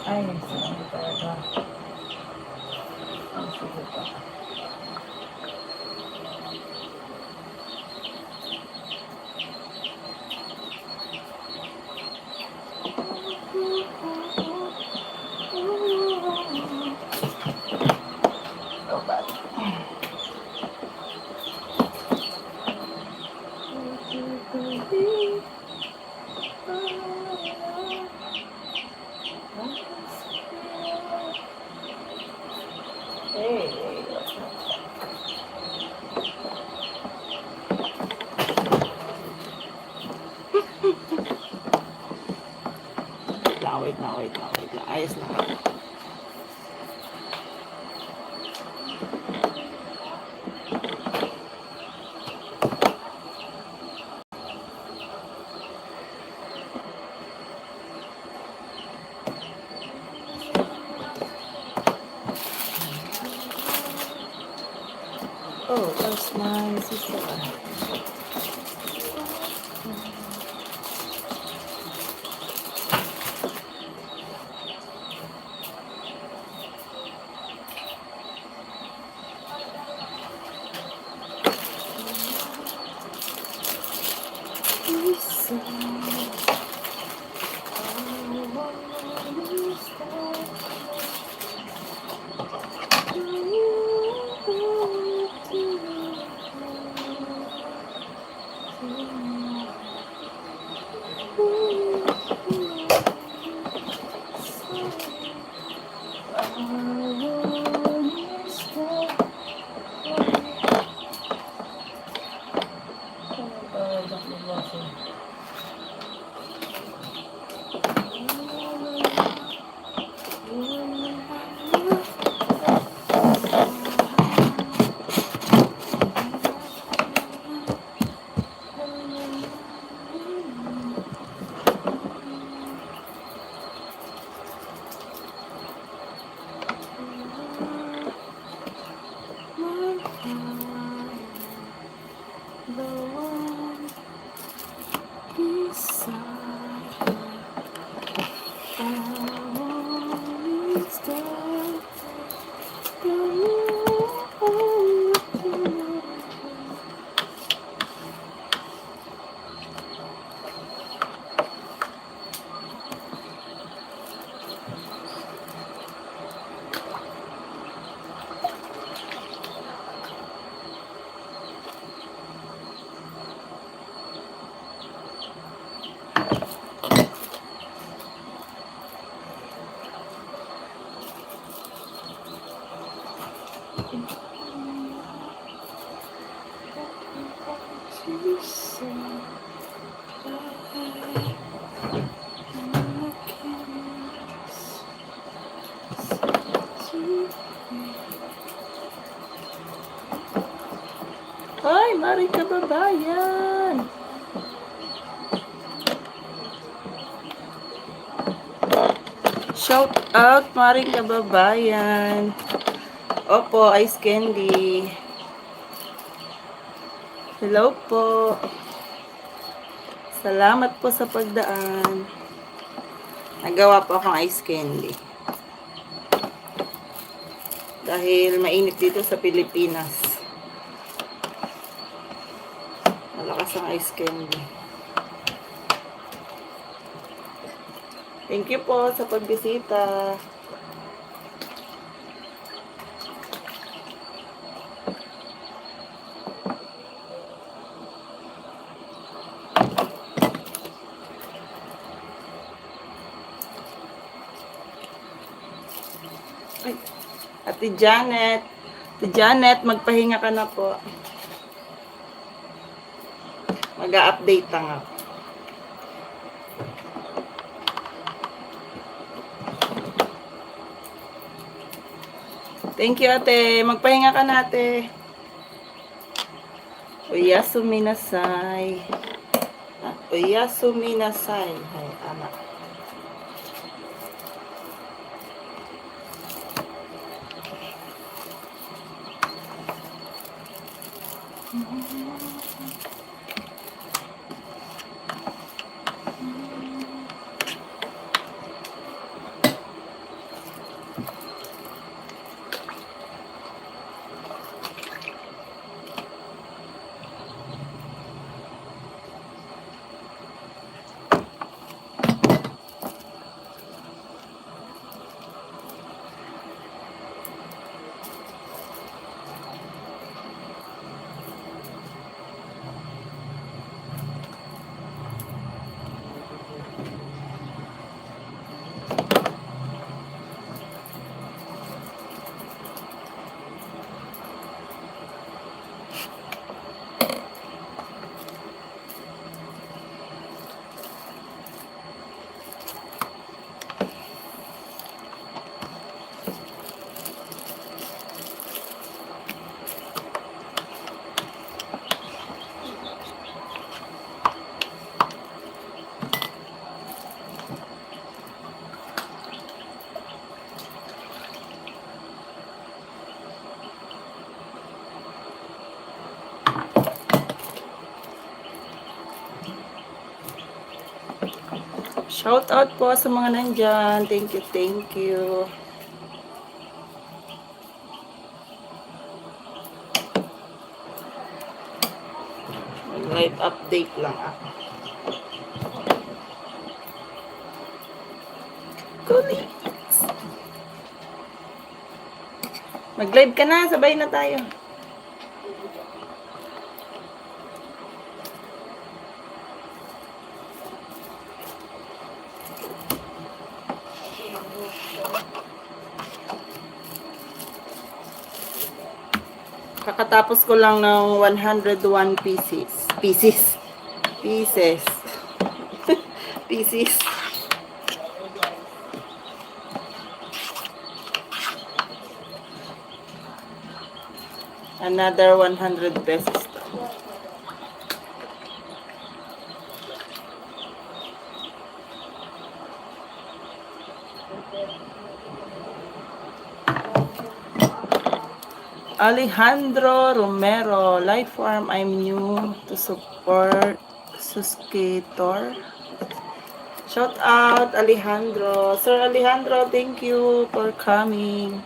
Ay, sige talaga. Ang sige pa. Wait lang. Ayos na. Oh, that's my sister. Ay, maring kababayan. Shout out, maring kababayan. Opo, Ice Candy. Hello po. Salamat po sa pagdaan. Nagawa po akong ice candy. Dahil mainit dito sa Pilipinas. Malakas ang ice candy. Thank you po sa pagbisita. Ay, Ate Janet, magpahinga ka na po. Mag-a-update lang ako. Thank you, ate. Magpahinga ka na, ate. Oyasumi nasai. Oyasumi nasai. Ay, ama. Shout out po sa mga nandyan. Thank you, thank you. Live update lang ako. Kulit. Mag-live ka na, sabay na tayo. Kakatapos ko lang ng 101 pieces. Pieces. Pieces. Another 100 pesos. Alejandro Romero, Life Farm, I'm new to support Suscriptor. Shout out Alejandro. Sir Alejandro, thank you for coming.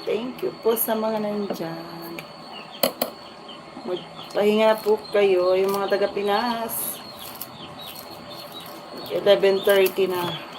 Thank you po sa mga nandyan. Magpahinga po kayo, yung mga taga Pinas. 11:30 na.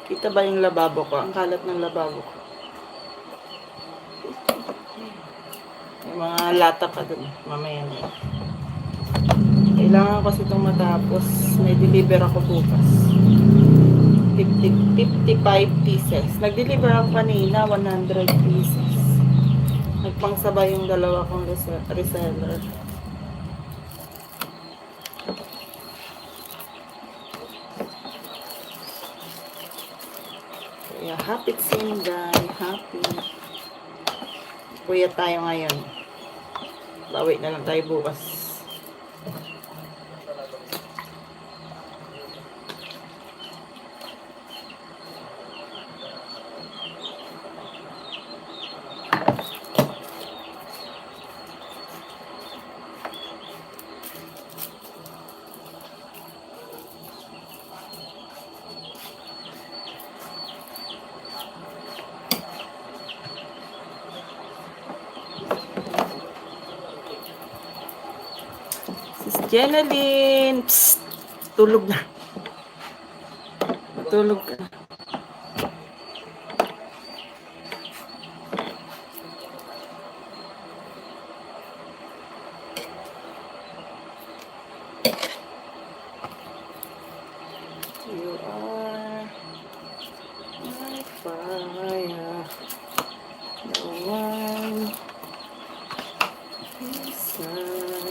Kita ba yung lababo ko? Ang kalat ng lababo ko. May mga lata pa dun. Mamaya na. Kailangan kasi itong matapos. May deliver ako bukas. 55 pieces. Nag-deliver ako kanina, 100 pieces. Nagpangsabay yung dalawa kong reseller. Kaya happy Sinday, happy. Kuya tayo ngayon. Bawi na lang tayo bukas. Jenaline, psst, tulog na. Tulog ka na. You are my fire. No one inside.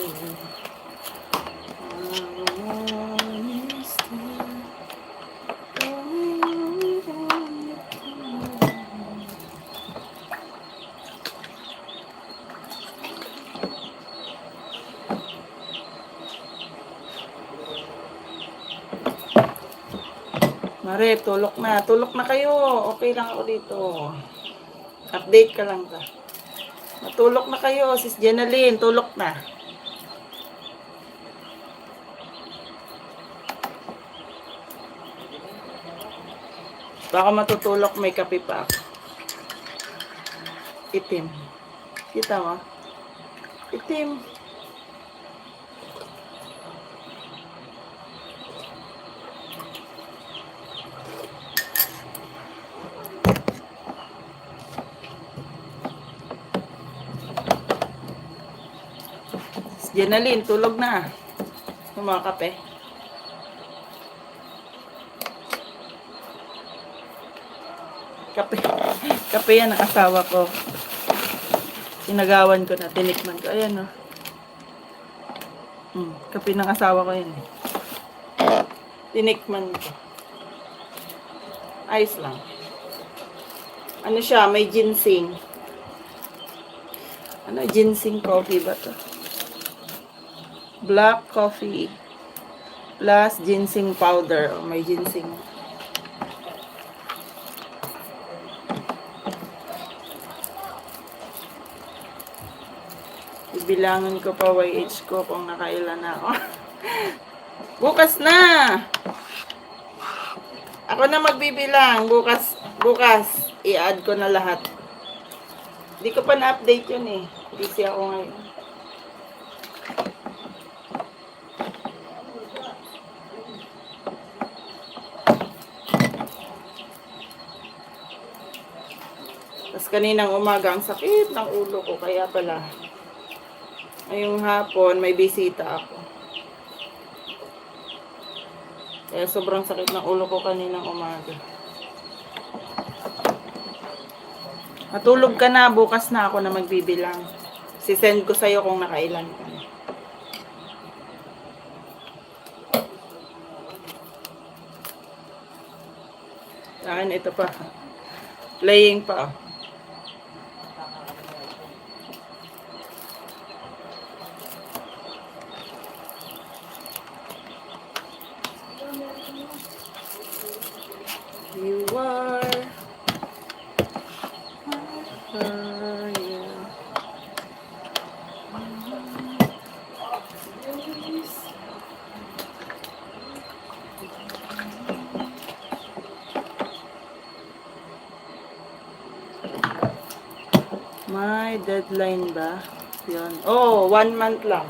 Mare, tulok na. Tulok na kayo. Okay lang ako dito. Update ka lang ka. Matulok na kayo, sis Jenaline. Tulok na. Baka matutulok, may kape pa ako. Itim. Kita mo? Itim. Jenaline, tulog na. Yung mga kape. Kape. Kape yan ang asawa ko. Sinagawan ko na, tinikman ko. Ayan, oh. Kape ng asawa ko yun. Tinikman ko. Ayos lang. Ano siya, may ginseng. Ano, ginseng coffee ba to? Black coffee plus ginseng powder. O, may ginseng. Ibilangan ko pa YH ko kung nakailan na ako. Bukas na! Ako na magbibilang. Bukas, i-add ko na lahat. Hindi ko pa na-update yun eh. Busy ako ngayon. Tapos kaninang umaga, ang sakit ng ulo ko. Kaya pala, ngayong hapon, may bisita ako. Kaya sobrang sakit ng ulo ko kaninang umaga. Matulog ka na, bukas na ako na magbibilang. Sisend ko sa'yo kung nakailan ka na. Sa akin, ito pa. Playing pa. You are may deadline ba? Yun. Oh, 1 month lang.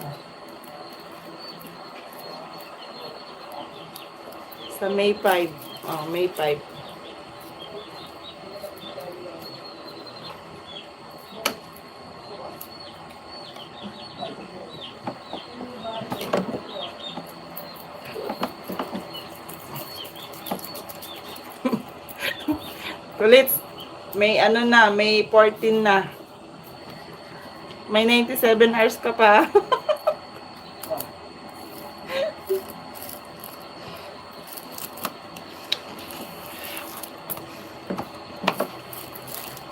Sa May 5. Oh, May 5. Kulit, may ano na, may 14 na. May 97 hours ka pa.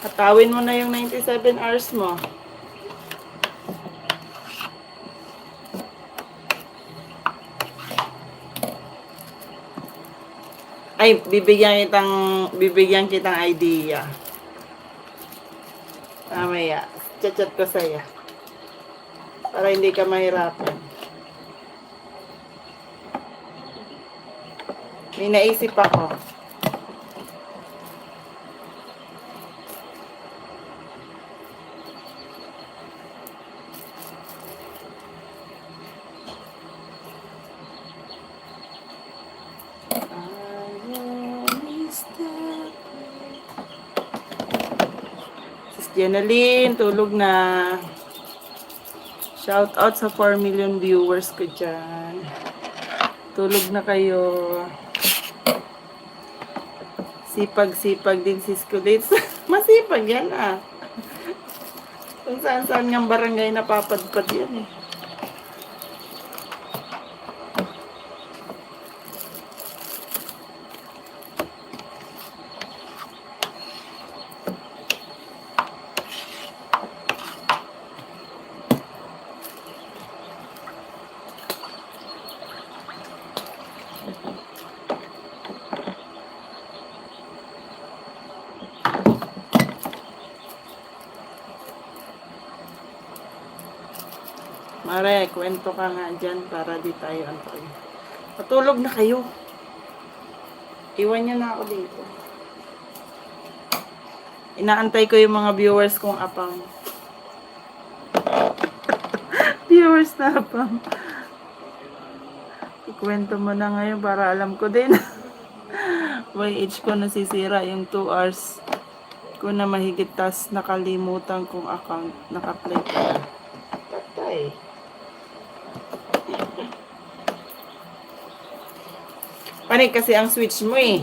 Hatawin mo na yung 97 hours mo. Ay, bibigyan kitang idea. Mamaya, chat ko sa'yo. Para hindi ka mahirapan. May naisip ako. Jenaline, tulog na. Shout out sa 4 million viewers ko dyan. Tulog na kayo. Sipag-sipag din si Skulits. Masipag yan ah. Kung saan-saan ng barangay napapadpad yan eh. Mare, kwento ka nga dyan para di tayo antay. Patulog na kayo. Iwan nyo na ako dito. Inaantay ko yung mga viewers kong apang. Viewers na apang. Ikwento mo na ngayon para alam ko din. YH ko nasisira yung 2 hours ko na mahigit, tas nakalimutan kong account. Naka-play ko na. Patay. Panig kasi ang switch mo eh.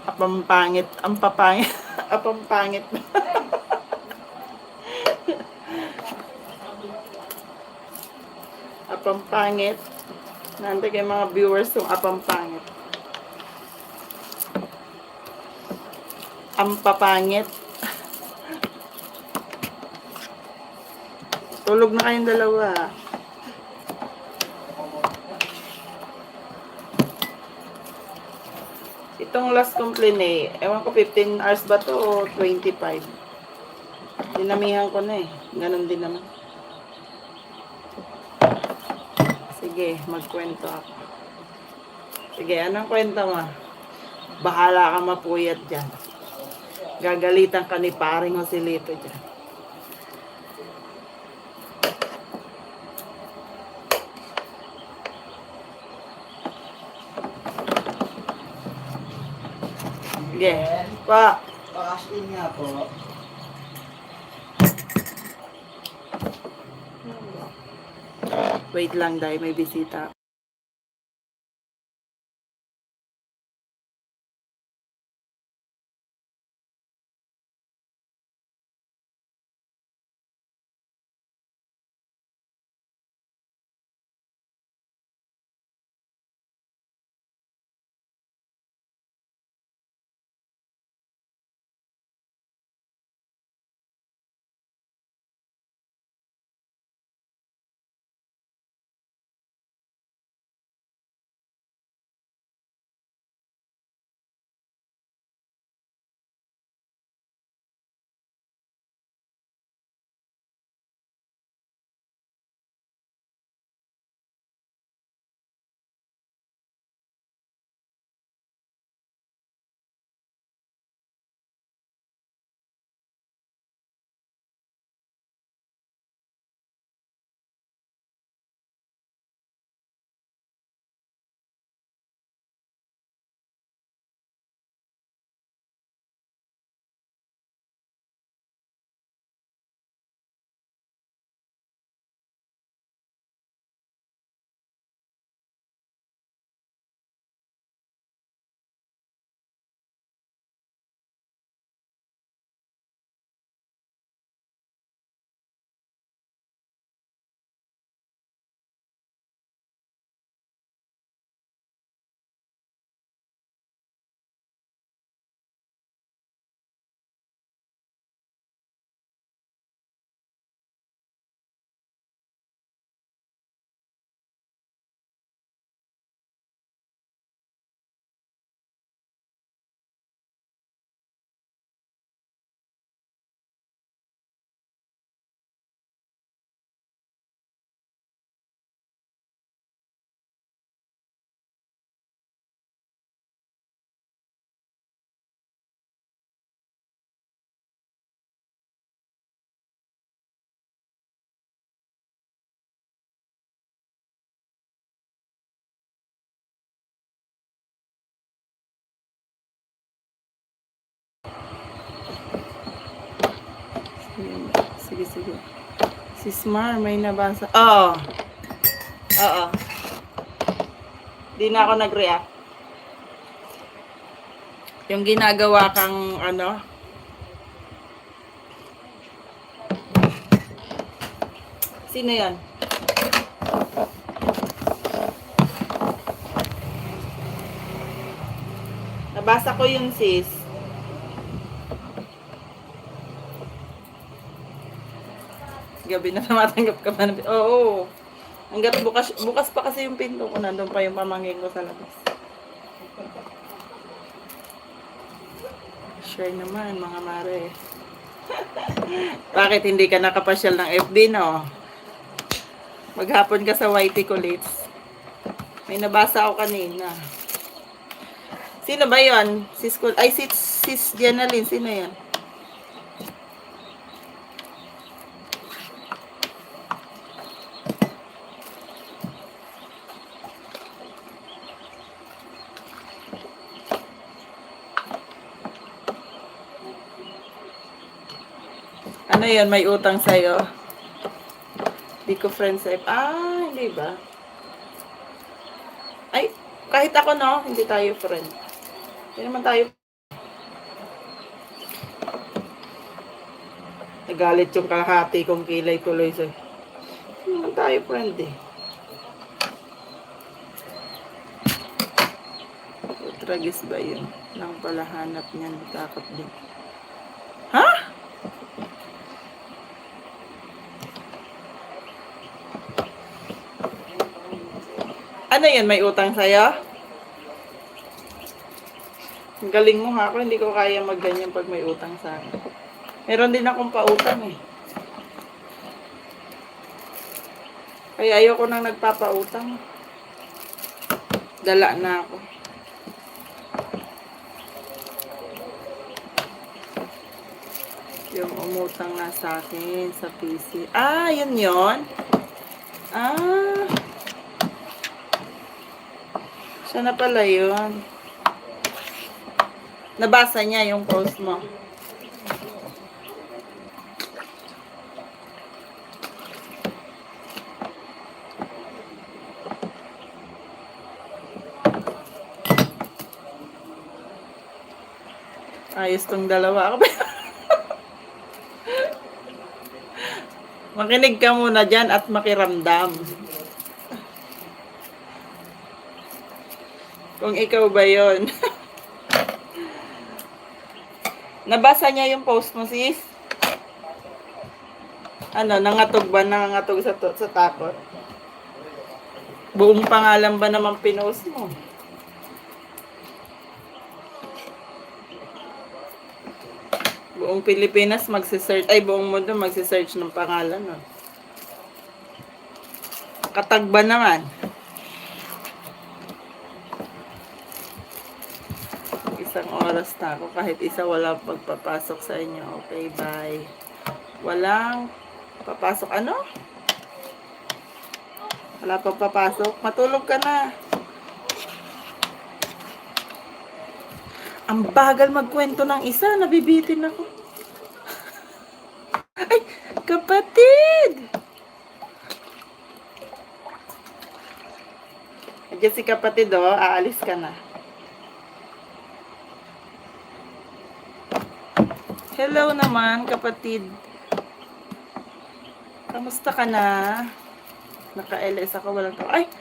Apampangit. Ang papangit. Apampangit. Apampangit. Nante kay mga viewers yung apampangit. Ang papangit. Tulog na kayong dalawa. Itong last complaint eh, ewan ko 15 hours ba to o 25. Dinamihan ko na eh. Ganon din naman. Sige, magkwento ako. Sige, anong kwento mo? Bahala ka mapuyat dyan. Gagalitan ka ni paring Joselito dyan. Sige, pa. Cash in nga po. Wait lang dahil may bisita. Sige, sige. Si Smar, may nabasa. Oo. Oo. Di na ako nag-react. Yung ginagawa kang ano. Sino yan? Nabasa ko yun, sis. Gabi na matanggap ka ba? Oo. Hanggat bukas pa kasi yung pinto ko. Nandun pa yung pamangkin ko sa labas. Share naman, mga mare. Bakit hindi ka nakapasyal ng FB, no? Maghapon ka sa YT Kulites. May nabasa ako kanina. Sino ba yon? Sis Jenaline. Sino yan? Ano yun? May utang sa'yo? Di ko friends sa'yo. Ah, hindi ba? Ay, Kahit ako, no, hindi tayo friend. Hindi naman tayo. Nagalit yung kalahati kong kilay tuloy sa. Hindi naman tayo friend eh. Tragis ba yun? Nang pala hanap niyan, takot din. Ha? Ano yan? May utang sa'yo? Ang galing mo ha. Ako hindi ko kaya magganyan pag may utang sa akin. Meron din akong pautang eh. Kaya ayoko nang nagpapautang. Dala na ako. Yung umutang nga sa akin sa PC. Ah, yun yun? Ah. Siya na pala yun. Nabasa niya yung post mo. Ayos tong dalawa. Makinig ka muna dyan at makiramdam. Kung ikaw ba yon. Nabasa niya yung post mo, sis? Ano, nangatog ba? Nangangatog sa takot? Buong pangalan ba naman pinost mo? Buong Pilipinas magsisearch, ay buong mundo magsisearch ng pangalan, no? Katagba naman. Isang oras na ako, kahit isa wala pagpapasok sa inyo. Okay, bye. Walang papasok, ano? Wala pang papasok. Matulog ka na. Ang bagal magkwento ng isa, nabibitin ako. Ay, kapatid! Diyan si kapatid, oh, aalis ka na. Hello naman, kapatid. Kamusta ka na? Naka-LS ako, walang tao. Ay!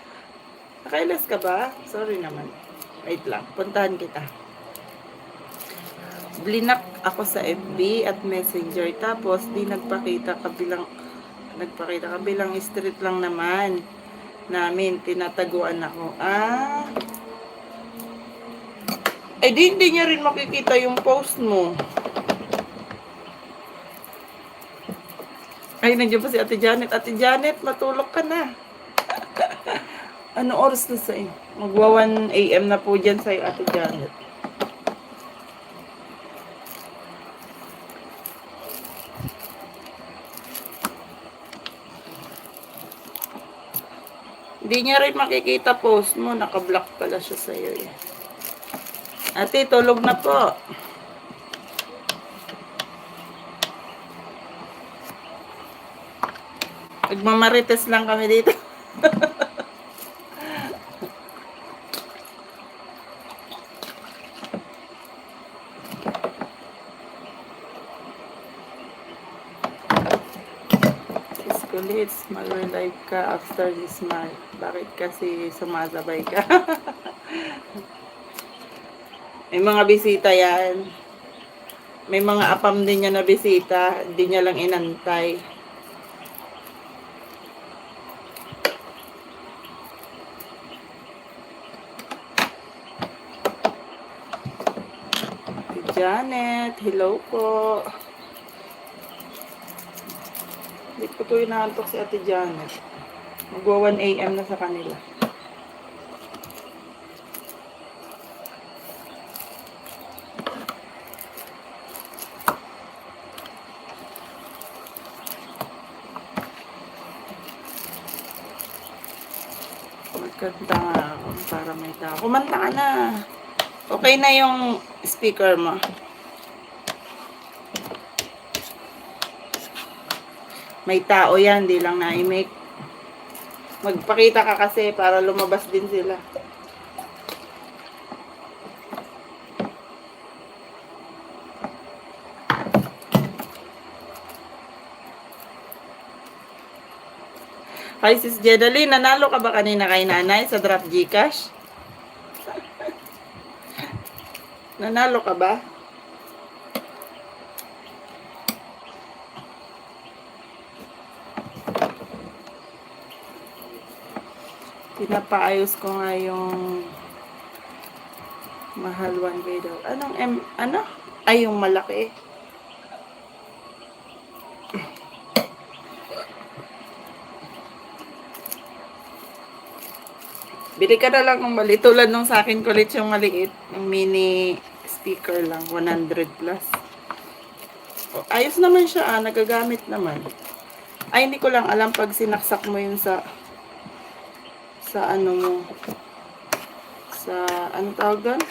Naka-LS ka ba? Sorry naman. Wait lang, puntahan kita. Blinak ako sa FB at Messenger. Tapos, di nagpakita kabilang street lang naman namin. Tinataguan ako. Ah! Eh, di hindi niya rin makikita yung post mo. Ay, nandiyan pa si Ate Janet. Ate Janet, matulog ka na. Ano oras na sa'yo? Magwa 1 AM na po dyan sa'yo, Ate Janet. Hindi niya rin makikita post mo. Naka-block pala siya sa'yo eh. Ate, tulog na po. Nagmamarites lang kami dito. Kulit, mag-live ka after this month. Bakit kasi sumasabay ka? May mga bisita yan. May mga apam din niya na bisita. Hindi niya lang inantay. Janet, hello po. Hindi ko to inaantok si Ate Janet. Magwa 1 AM na sa kanila. Magkanta nga ako para may tao. Kumanta ka na. Okay na yung speaker mo. May tao yan, di lang na-make. Magpakita ka kasi para lumabas din sila. Hi, Sis Jedaline. Nanalo ka ba kanina kay nanay sa drop Gcash? Nanalo ka ba? Pinapaayos ko nga yung mahal 1K daw. Anong ano? Ay, yung malaki. Bili ka na lang ng maliit. Tulad nung sa akin kulit yung maliit. Yung mini speaker lang. 100 plus. Oh, ayos naman siya. Nagagamit naman. Ay, hindi ko lang alam pag sinaksak mo yun sa ano mo. Sa, ano tawag doon?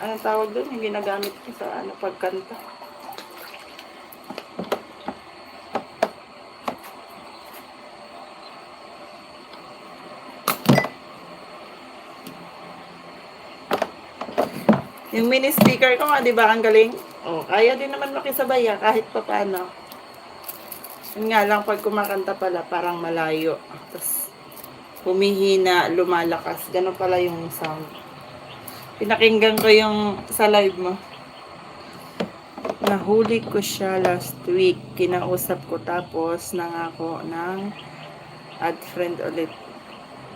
Ano tawag doon? Yung ginagamit ko sa ano, pagkanta. Yung mini speaker ko nga, di ba, ang galing? Oh, kaya din naman makisabay kahit pa paano. Yun nga lang, pag kumakanta pala, parang malayo. Tapos, humihina, lumalakas. Ganun pala yung sound. Pinakinggan ko yung sa live mo. Nahuli ko siya last week. Kinausap ko tapos nangako ng add friend ulit.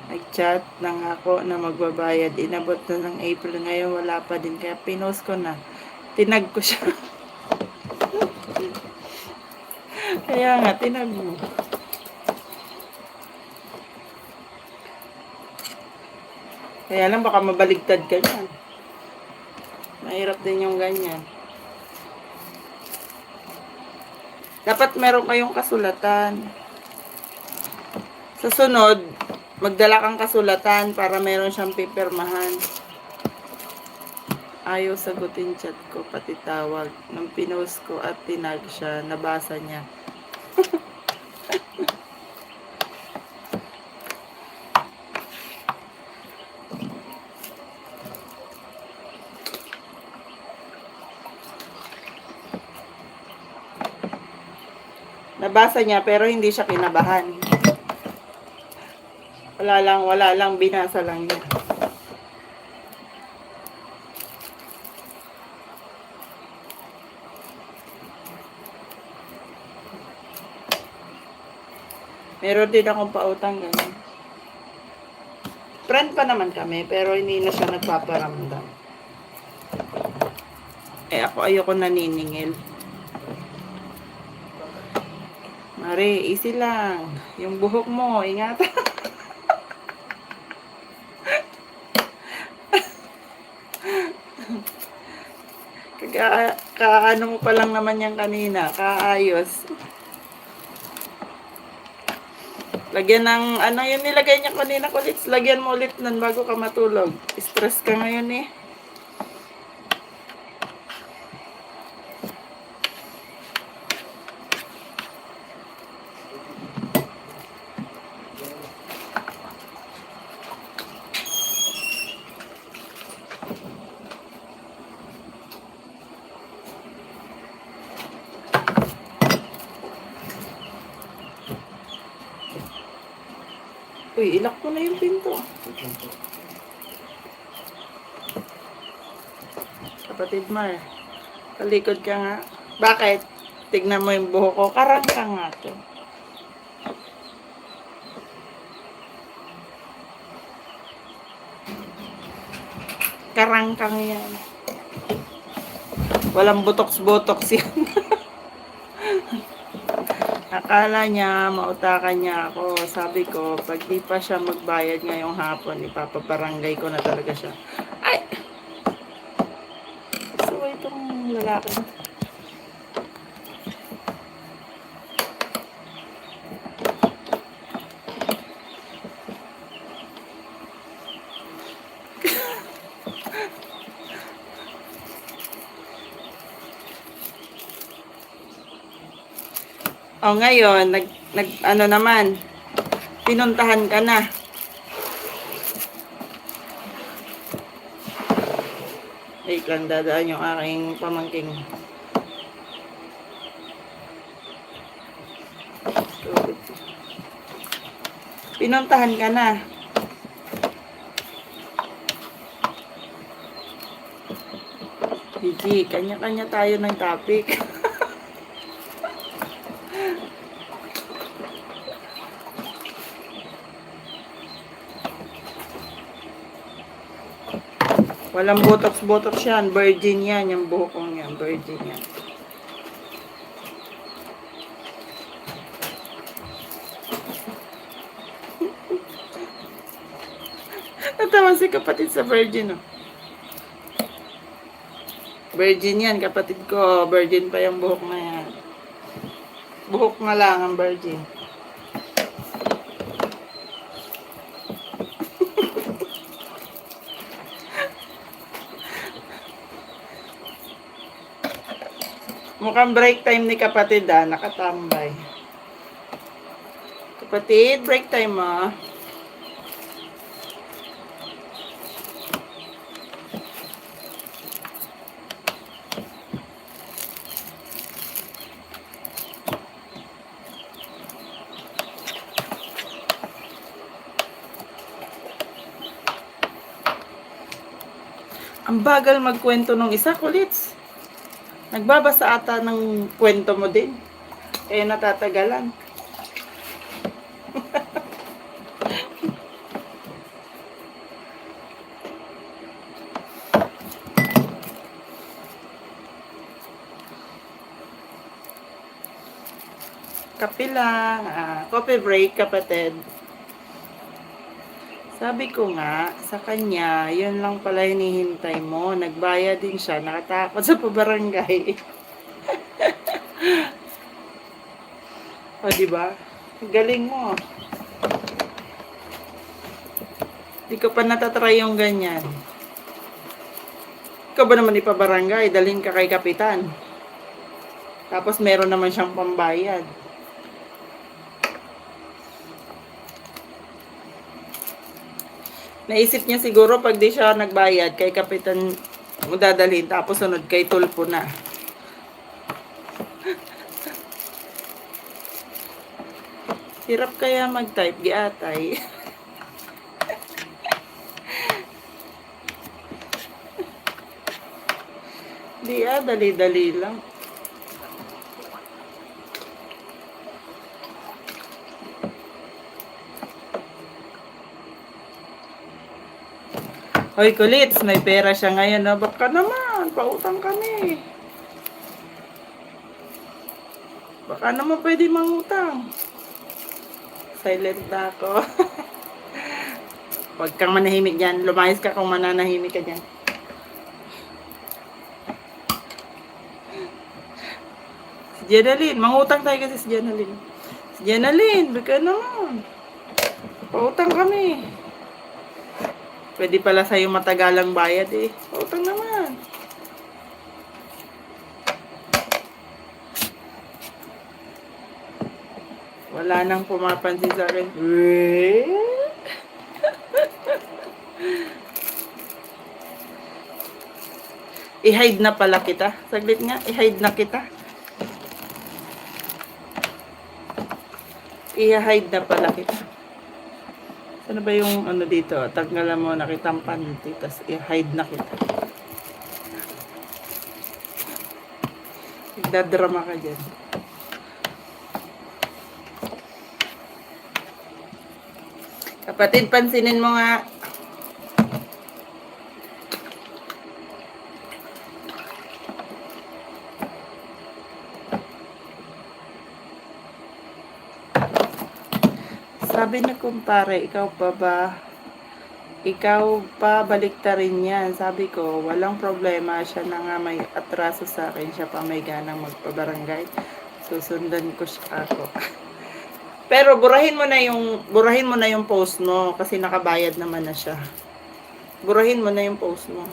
Nag-chat nangako na magbabayad. Inabot na ng April. Ngayon wala pa din. Kaya pinost ko na. Tinag ko siya. Kaya nga, tinag mo. Kaya lang baka mabaligtad ka yan. Mahirap din yung ganyan. Dapat meron kayong kasulatan. Sa sunod, magdala kang kasulatan para meron siyang pipirmahan. Ayaw sagutin chat ko, pati tawag. Nung pinost ko at tinag siya, nabasa niya. Nabasa niya pero hindi siya kinabahan. Wala lang, binasa lang niya. Meron din akong pautang ganun. Friend pa naman kami, pero hindi na siya nagpaparamdam. Ako ayoko naniningil. Mare, easy lang. Yung buhok mo, ingatan. Kaano mo pa lang naman yan kanina, kaayos. Lagyan ng, ano yun nilagay niya kanina kulit. Lagyan mo ulit nun bago ka matulog. Stress ka ngayon eh. Uy, ilak ko na yung pinto. Kapatid Mar, kalikod ka nga. Bakit? Tignan mo yung buhok ko. Karang ka nga to. Karangkang yan. Walang botox-botox yan. Akala niya, mautakan niya ako. Sabi ko, pag di pa siya magbayad ngayong hapon, ipapabarangay ko na talaga siya. Ay! So, itong lalaki. O ngayon, ano naman, pinuntahan ka na. Wait lang, dadaan yung aking pamangking. Pinuntahan ka na. Gigi, kanya-kanya tayo ng topic. Walang botox-botox yan. Virgin yan. Yung buhok kong yan. Virgin yan. Natawa si kapatid sa virgin, oh. Virgin yan, kapatid ko. Virgin pa yung buhok na yan. Buhok nga lang ang virgin. Mukhang break time ni kapatid, nakatambay. Kapatid, break time mo. Ang bagal magkwento nung isa, kulits. Nagbabasa ata ng kwento mo din. Kaya natatagalan. Kape lang. Coffee break, kapatid. Sabi ko nga, sa kanya, yun lang pala hinihintay mo. Nagbayad din siya, nakatakot sa pabarangay. O, diba? Galing mo. Di ko pa natatry yung ganyan. Ikaw ba naman ipabarangay? Dalhin ka kay kapitan. Tapos meron naman siyang pambayad. Naisip niya siguro pag di siya nagbayad kay kapitan mo dadalhin, tapos sunod kay tulpo na. Hirap kaya mag-type, giatay. Di dali-dali lang. Hoy, kulits, may pera siya ngayon, no? Baka naman, pautang kami. Baka naman pwede mangutang. Silent na ako. Huwag kang manahimik dyan. Lumayas ka kung mananahimik ka dyan. Si Jenaline, mangutang tayo kasi si Jenaline. Si Jenaline, baka naman. Pautang kami. Pwede pala sa'yo matagalang bayad eh. Pautang naman. Wala nang pumapansin sa akin. I-hide na pala kita. Saglit nga, i-hide na kita. I-hide na pala kita. Ano ba yung ano dito? Tanggalan mo na kitang panty, tapos i-hide na kita. Nagdadrama ka dyan. Kapatid, pansinin mo nga. Sabi na kumpare, ikaw pa baliktarin yan. Sabi ko, walang problema. Siya na nga may atraso sa akin. Siya pa may ganang magpabarangay. Susundan ko siya ako. Pero burahin mo na yung post mo kasi nakabayad naman na siya. Burahin mo na yung post mo.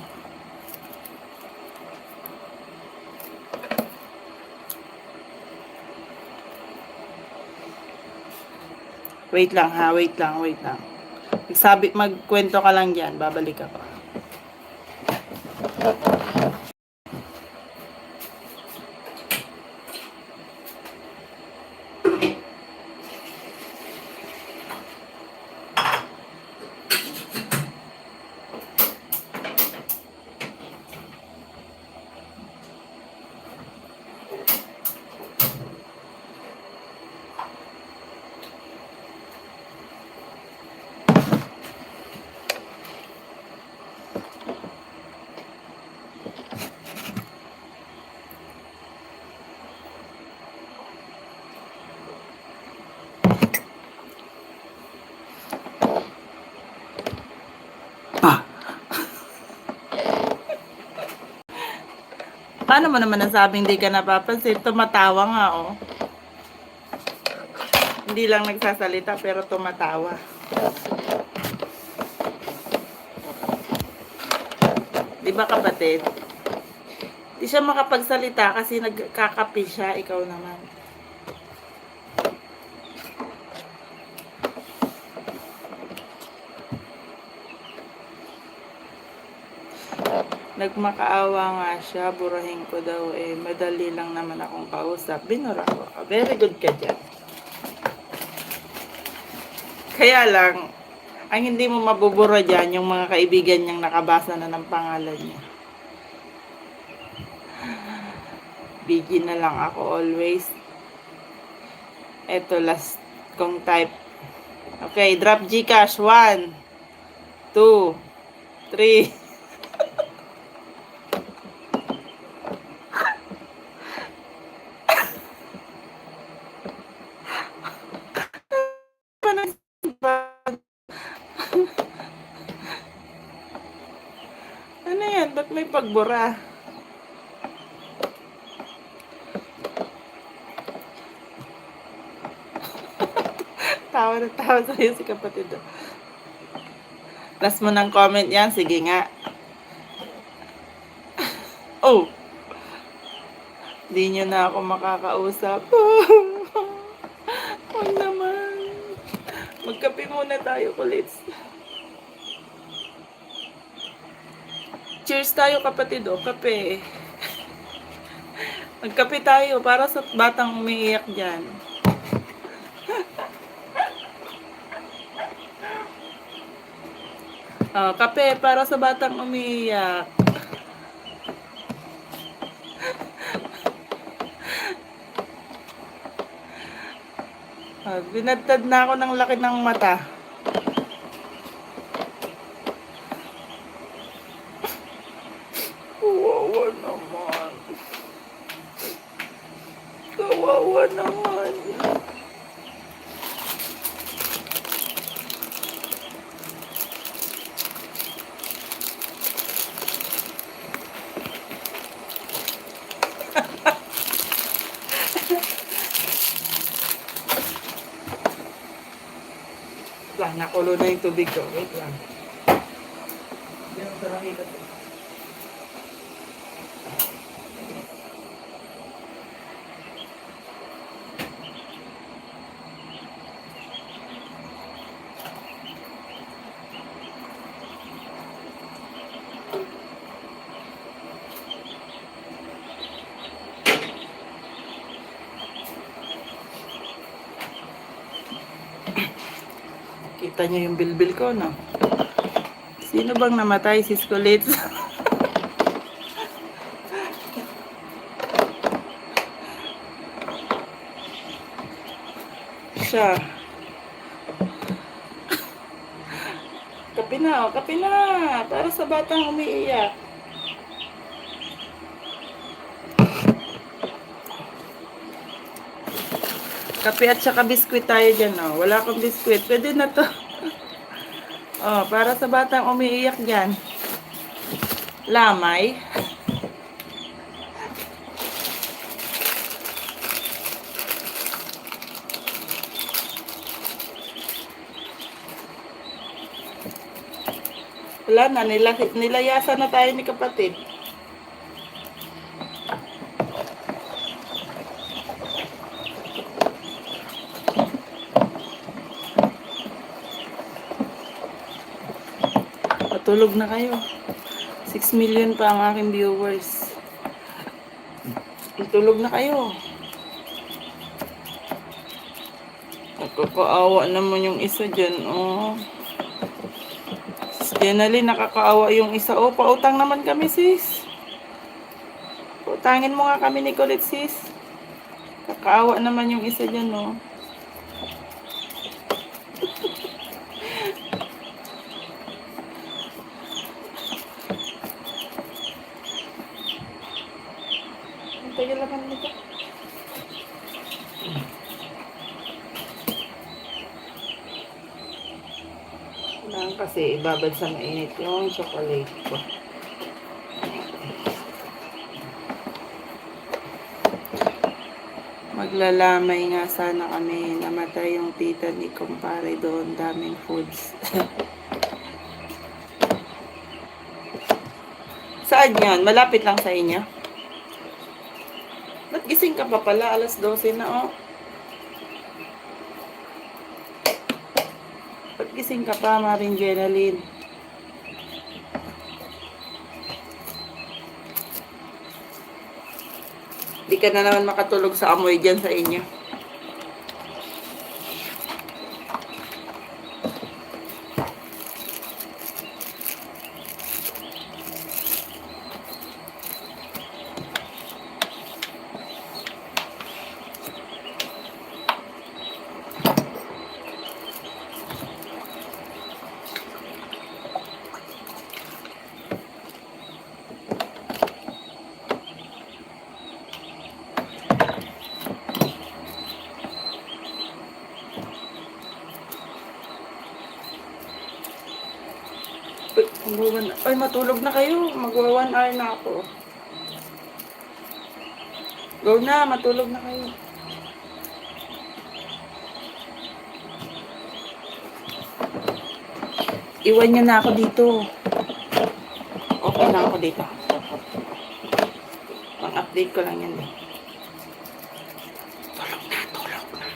Wait lang ha, wait lang. Magkwento ka lang diyan, babalik ako. Paano mo naman nasabing di ka napapansin? Tumatawa nga, oh. Hindi lang nagsasalita, pero tumatawa. Di ba, kapatid? Di siya makapagsalita kasi nagkakape siya. Ikaw naman. Nagmakaawa nga siya, burahin ko daw madali lang naman akong kausap. Binura ko. Very good ka dyan. Kaya lang, ang hindi mo mabubura dyan, yung mga kaibigan niyang nakabasa na ng pangalan niya. Bigyan na lang ako always. Eto last kong type. Okay, drop Gcash. 1, 2, 3. Ano yan? Ba't may pagbura? Tawa na tawa sa'yo si kapatid. Last mo ng comment yan. Sige nga. Oh! Di nyo na ako makakausap. Huwag naman. Magkape muna tayo, kulits. Cheers tayo, kapatid. O, kape. Magkape tayo para sa batang umiiyak dyan. Kape para sa batang umiiyak. Binadtad na ako ng laki ng mata. Kawawa naman. Kawawa naman. Nakulo na yung tubig ko. Wait lang. Kita nyo yung bilbil ko, no? Sino bang namatay? Si Skulits? Siya. Kape na, oh. Kape na. Para sa batang umiiyak. Kape at saka biskwit tayo dyan, oh. Wala akong biskwit. Pwede na to. Oh, para sa batang umiiyak dyan. Lamay. Wala na, nilayasan na tayo ni kapatid. Patulog na kayo. 6 million pa ang aking viewers. Tulog na kayo. Nakakaawa naman yung isa dyan, oh. Generally, nakakaawa yung isa. Oh, pautang naman kami, sis. Pautangin mo nga kami ni Colette, sis. Kakaawa naman yung isa dyan, oh. Tagal naman nito. Kailangan kasi ibabad sa mainit yung chocolate ko. Maglalamay nga sana kami. Namatay yung tita ni kumpare doon. Daming foods. Saan yan? Malapit lang sa inyo? Ba't gising ka pa pala? Alas 12 na, oh. Ba't gising ka pa, Maring Jenaline? Di ka na naman makatulog sa amoy dyan sa inyo. Ay, matulog na kayo. Magwa 1 hour na ako. Go na, matulog na kayo. Iwan niyo na ako dito. Okay na ako dito. Pang-update ko lang yan eh. Tulog na, tulog na.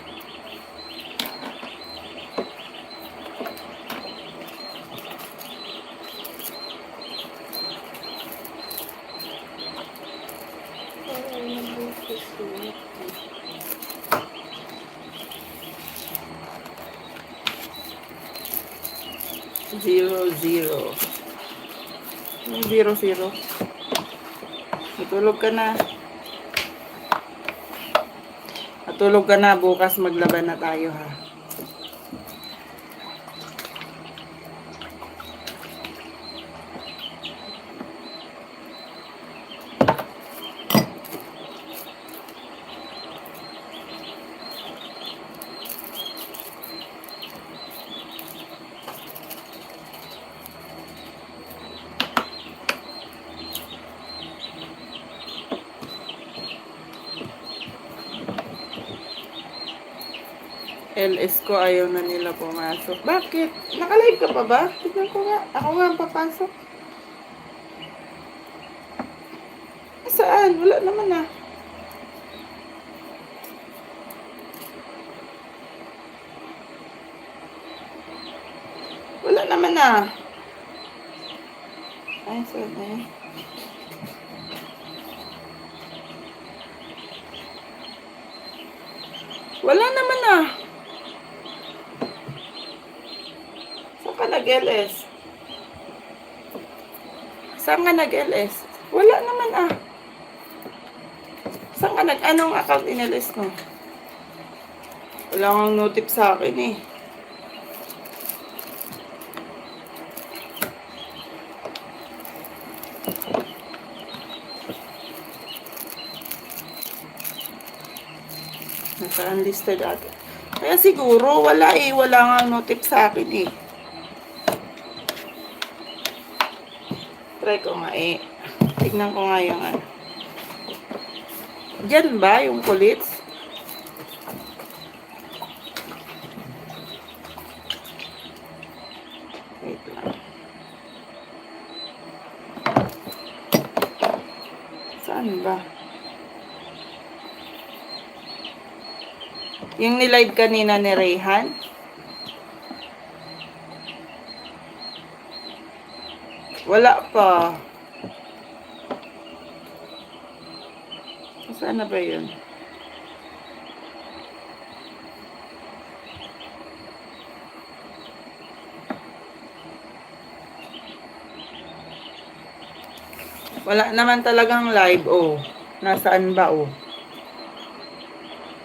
Zero, zero. Yung 0-0. Matulog ka na. Matulog ka na. Bukas maglaban na tayo, ha. LS ko ayaw na nila pumasok. Bakit? Nakalive ka pa ba? Tignan ko nga. Ako nga ang papasok. Saan? Wala naman ah. Wala naman ah. Ay, sorry. Wala naman ah. Saan ka nag-LS? Saan ka nag-LS? Wala naman ah. Saan ka anong account in-LS mo? Wala kang notif sa akin eh. Nasa unlisted ata. Kaya siguro, wala eh. Wala nga notif sa akin eh. Try ko nga eh. Tignan ko nga yung ano. Diyan ba yung kulits? Wait lang. Saan ba? Yung nilive kanina ni Rayhan? Wala pa. Saan na ba yun? Wala naman talagang live, oh. Nasaan ba, oh?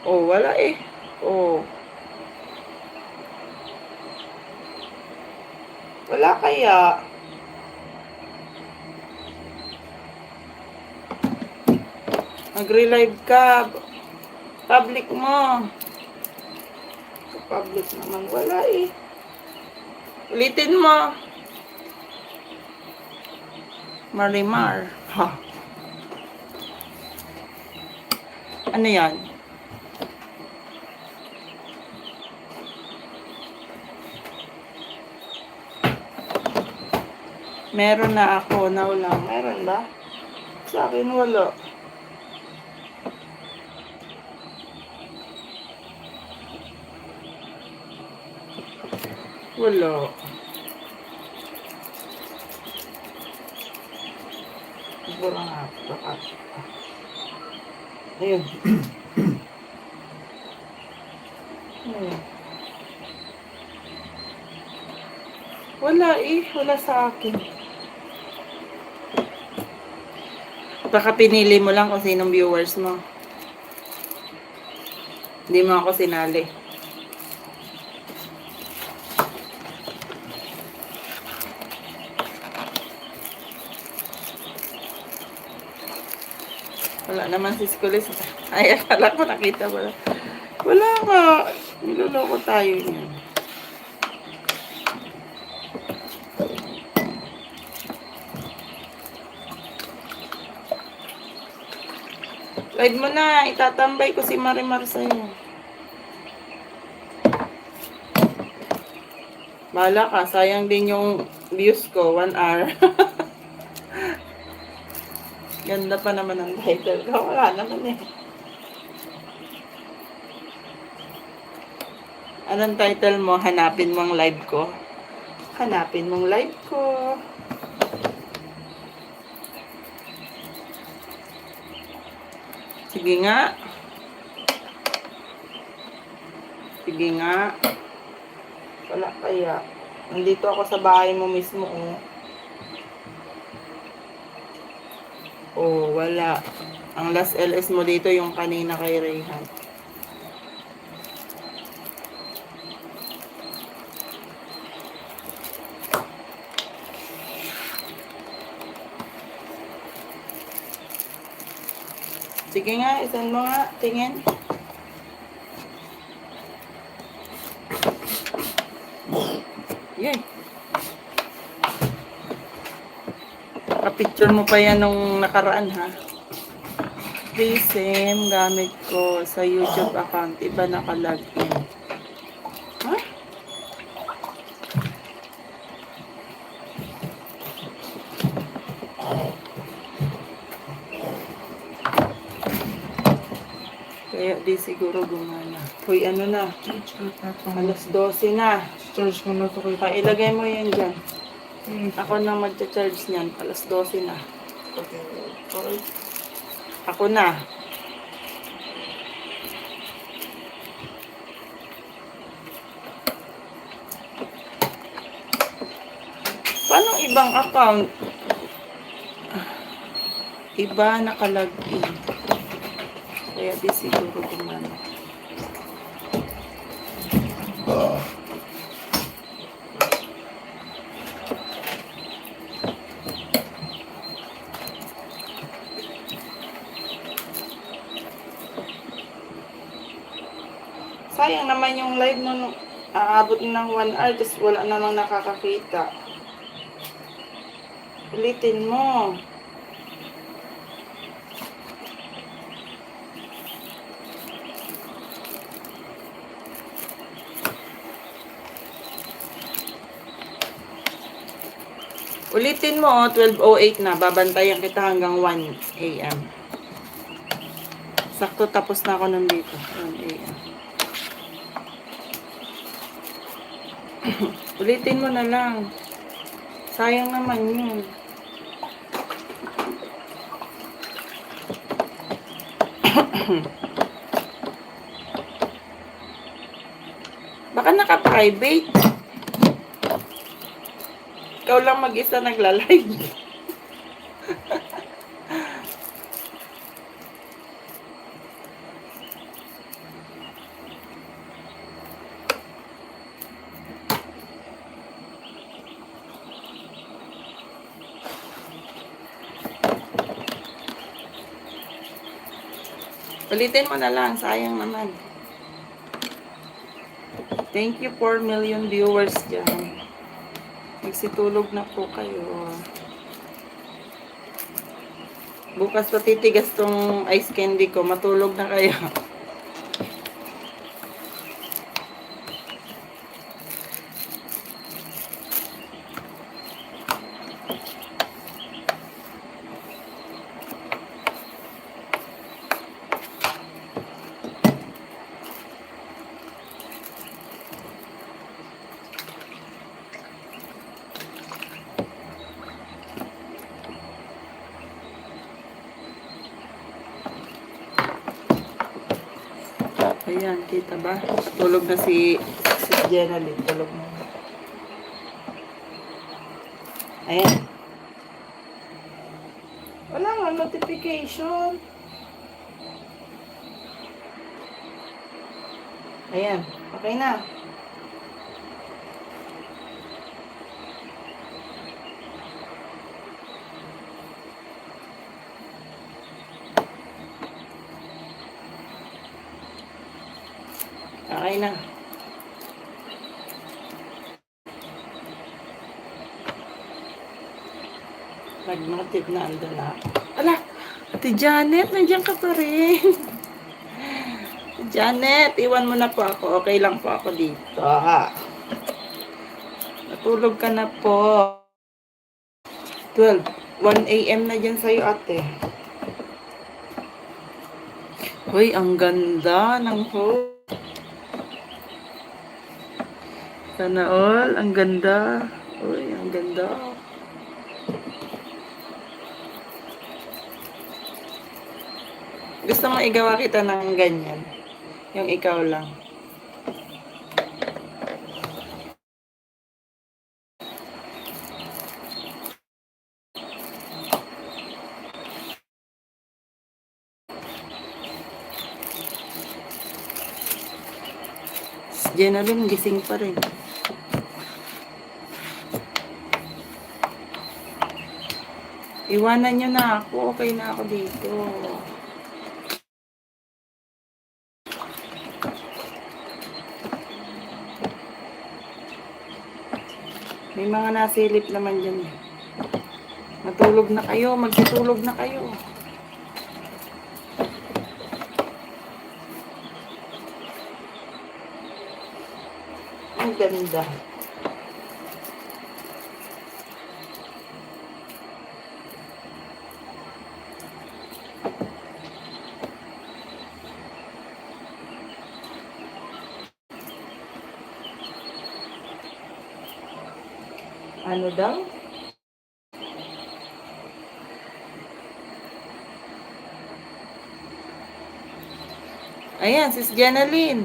Oh, wala eh. Oh. Wala kaya. Mag-relive ka. Public mo. Public naman. Wala eh. Ulitin mo. Marimar. Ha. Ano yan? Meron na ako, now lang. Meron ba? Sa akin wala. Wala. Siguro nga. Baka. Ayun. Hmm. Wala eh. Wala sa akin. Baka pinili mo lang kung sinong viewers mo. Hindi mo ako sinali. Wala naman si Skulis. Ay, akala ko nakita mo. Wala nga. Niloloko tayo niyan. Live mo na. Itatambay ko si Marimar sa'yo. Bahala ka. Sayang din yung views ko. 1 hour. Ganda pa naman ang title ko. Wala naman eh. Anong title mo? Hanapin mong live ko. Hanapin mong live ko. Sige nga. Sige nga. Wala kaya. Nandito ako sa bahay mo mismo, oh. Oh, wala. Ang last LS mo dito yung kanina kay Rayhan. Sige nga, isan mo nga. Tingin. Yay. Kapicture mo pa yan nung nakaraan, ha? Same gamit ko sa YouTube account. Iba naka-login. Ha? Kaya di siguro gumana. Hoy, ano na? Alas 12 na. Charge ko na ito kayo. Pailagay mo yan dyan. Ako na magcha-charge niyan. Alas 12 na. Okay. Ako na. Paano ibang account? Iba nakalagin. Kaya di siguro gumana. Sayang naman yung live mo nung aabot ng 1 hour tapos wala namang nakakakita. Ulitin mo. Ulitin mo, 12:08 na. Babantayan kita hanggang 1 AM. Sakto tapos na ako nandito. 1 AM. Ulitin mo na lang. Sayang naman yun. Baka naka-private. Ikaw lang mag-isa nagla-live. Ulitin mo na lang, sayang naman. Thank you 4 million viewers dyan. Nagsitulog na po kayo. Bukas pa titigas tong ice candy ko. Matulog na kayo. Ayan, kita ba? Tulog na si Jenna Lynn. Tulog na. Ayan. Wala nga notification. Ayan. Okay na. Okay na. Nag-notif na andun na. Ala! Ate Janet, nandiyan ka pa rin. Janet, iwan mo na po ako. Okay lang po ako dito. Natulog ka na po. 12. 1 a.m. na dyan sa'yo, ate. Uy, ang ganda ng hole. Sana all, ang ganda. Uy, ang ganda. Gusto mo igawa kita ng ganyan? Yung ikaw lang. Jenna rin, gising pa rin. Iwanan nyo na ako. Okay na ako dito. May mga nasilip naman dyan. Matulog na kayo. Magsitulog na kayo. Ang ganda. Ano daw? Ayan, sis Jenna Lynn.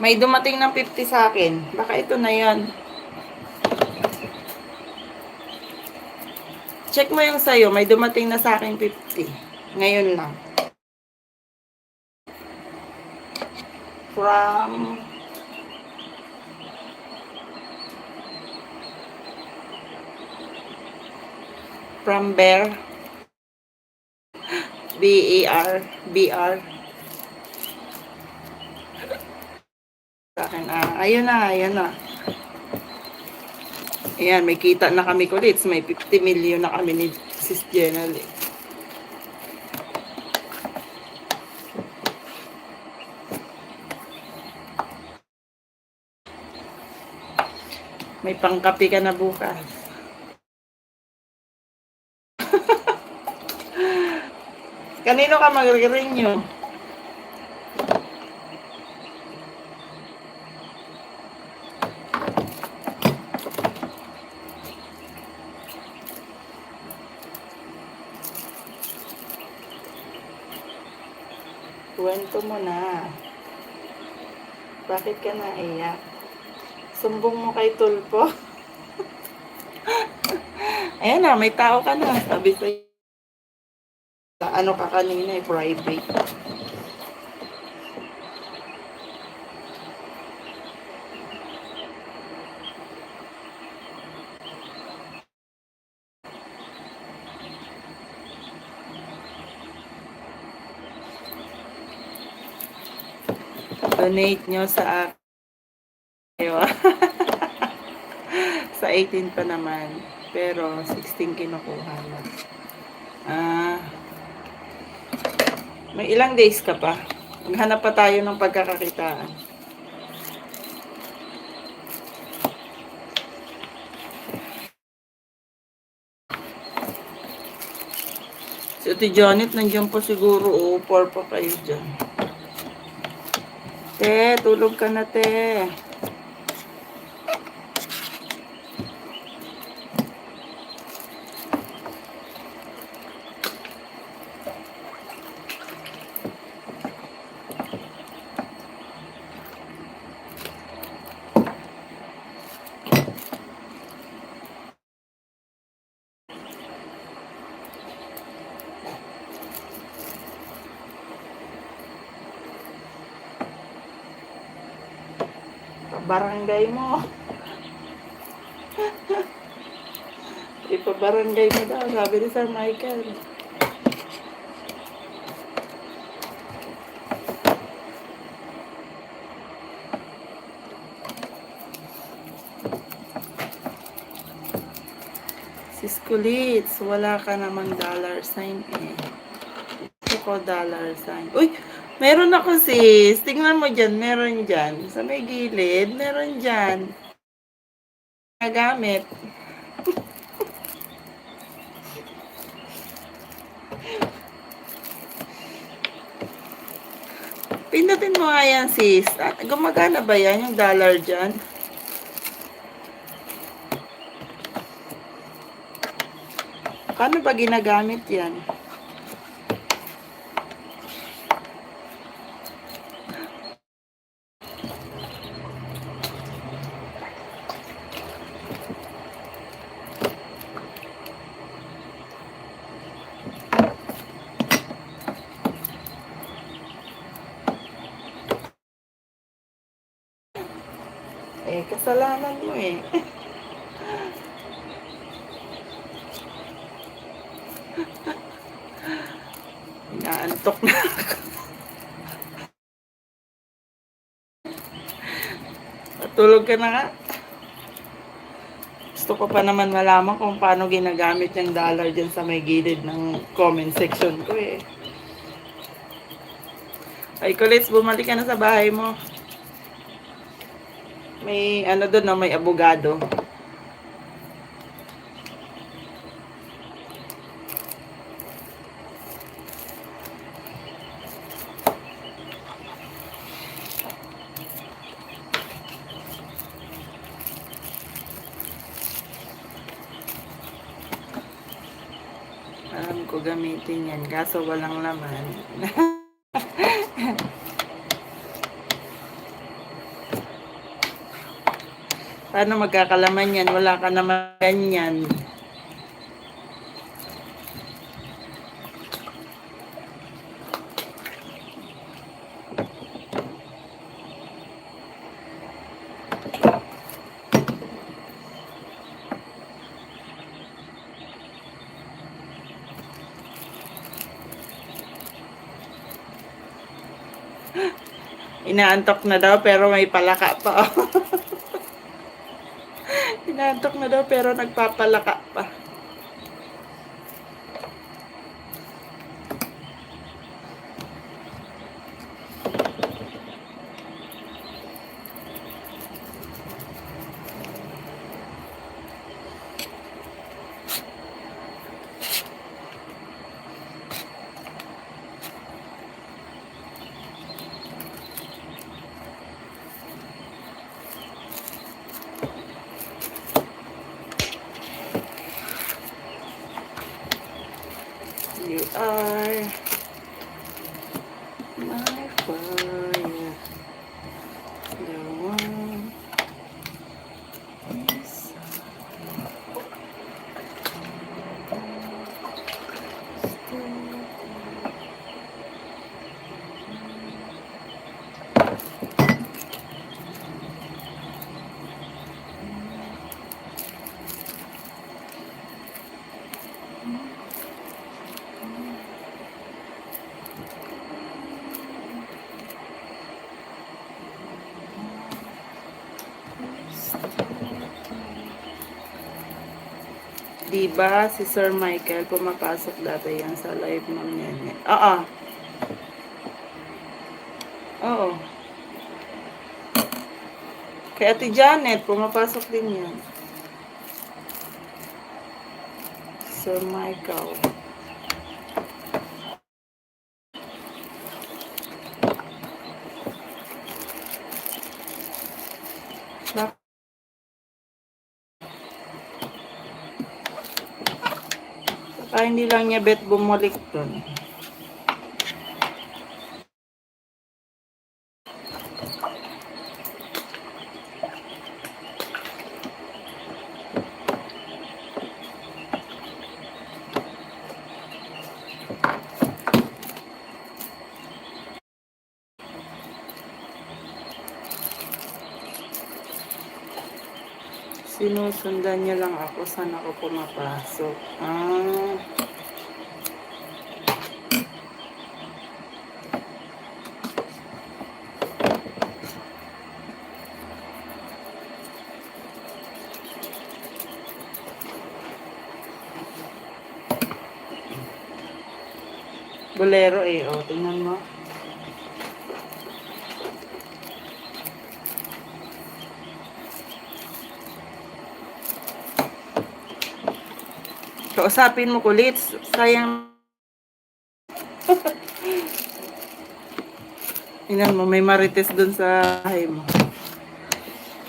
May dumating ng 50 sa akin. Baka ito na yan. Check mo yung sayo. May dumating na sa akin 50. Ngayon lang. From Bear. B-E-R. B-R. Sa akin, ayun na, ayun na. Ayan, may kita na kami kulit. May 50 million na kami ni Sis Jenna Lynn. May pangkapi ka na bukas. Kanino ka mag-renew? Kwento mo na. Bakit ka naiyak? Sumbong mo kay Tulpo. Ayan na, may tao ka na. Sabi sa'yo. Ano ka kanina, private. Donate nyo sa akin. Sa 18 pa naman. Pero 16 kinukuha na. May ilang days ka pa. Maghanap pa tayo ng pagkakakitaan. Si Ate Janet, nandiyan pa siguro. Par pa kayo dyan. Te, tulog ka na, te. Barangay mo. Ipabarangay mo daw, sabi ni Sir Michael. Sis Kulits, wala ka namang dollar sign eh. Ito ko dollar sign. Uy! Meron ako sis. Tingnan mo dyan, meron dyan. Sa may gilid, meron dyan. Nagamit. Pindutin mo nga yan sis. Gumagana ba yan yung dollar dyan? Paano ba ginagamit yan? Eh, kasalanan mo eh. Inaantok na ako. Tulog ka na nga. Gusto ko pa naman malaman kung paano ginagamit yung dollar dyan sa may gilid ng comment section ko eh. Ay, Kulits, bumalik ka na sa bahay mo. May ano doon, no? May abogado. Alam ko gamitin yan, kaso walang laman. Paano magkakalaman yan? Wala ka naman ganyan. Inaantok na daw pero may palaka pa. Inaantok na daw pero nagpapalaka pa. You are my fire, the one inside. Diba si Sir Michael pumapasok dati yan sa live ng niya. Oo. Oo. Kay Ate Janet, pumapasok din yan. Sir Michael. Hindi lang niya bet bumalik doon. Sinusundan niya lang ako saan ako pumapasok. Ah, bolero eh. O, tingnan mo. Kausapin mo kulit. Sayang. Tingnan mo, may marites dun sa bahay mo.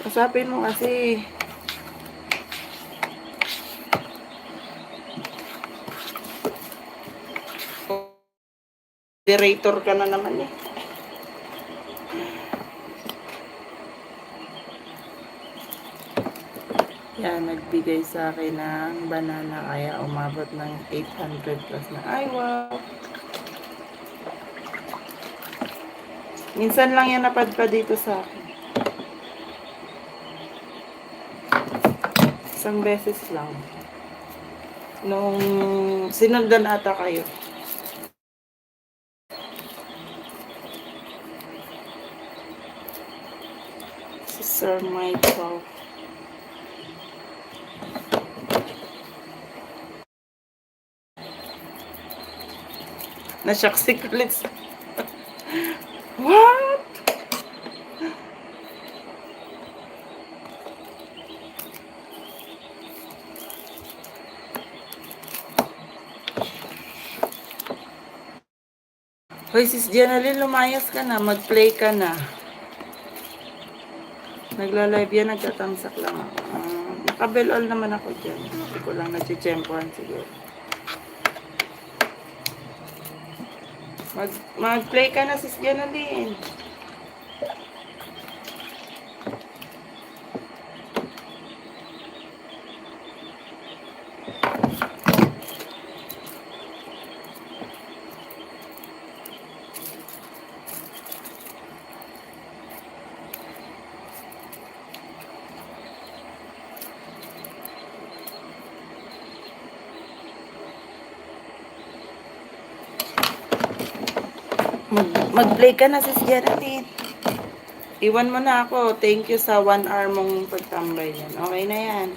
Kausapin mo kasi. Moderator ka na naman eh. Yan, nagbigay sa akin ng banana kaya umabot ng 800 plus na. Ay, wow! Minsan lang yan napadpa dito sa akin. Isang beses lang. Nung sinundan ata kayo. Si Sir Michael. Nashock si Kulits. What? Hoy, sis Janalyn, lumayas ka na. Mag-play ka na. Nagla-live yan, nagtatamsak lang ako. Nakabell all naman ako dyan. Hindi ko lang nachichempohan siguro. Mag-play ka na, sis Janalyn. Mag-play ka na, sis Janalyn. Iwan mo na ako. Thank you sa 1 hour mong pagtambay yan. Okay na yan.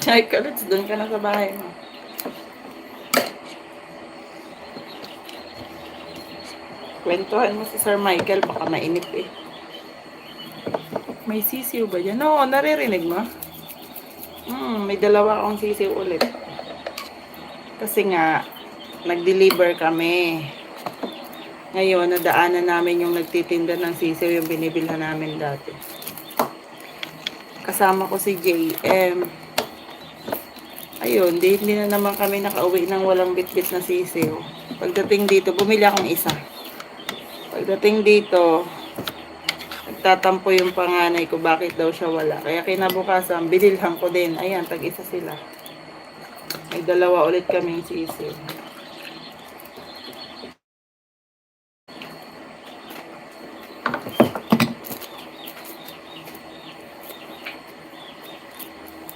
Ay, Kalits, doon ka na sa bahay mo. Kwentuhan mo si Sir Michael, baka mainip eh. May sisiw ba dyan? Oo, naririnig mo? May dalawa akong sisiw ulit. Kasi nga, nag-deliver kami. Ngayon, nadaanan namin yung nagtitinda ng sisiw, yung binibilhan namin dati. Kasama ko si JM. Ayun, hindi na naman kami nakauwi ng walang bitbit na sisiw. Pagdating dito, bumili akong isa. Pagdating dito, nagtatampo yung panganay ko bakit daw siya wala. Kaya kinabukasan, binilhan ko din. Ayan, tag-isa sila. May dalawa ulit kaming sisiw.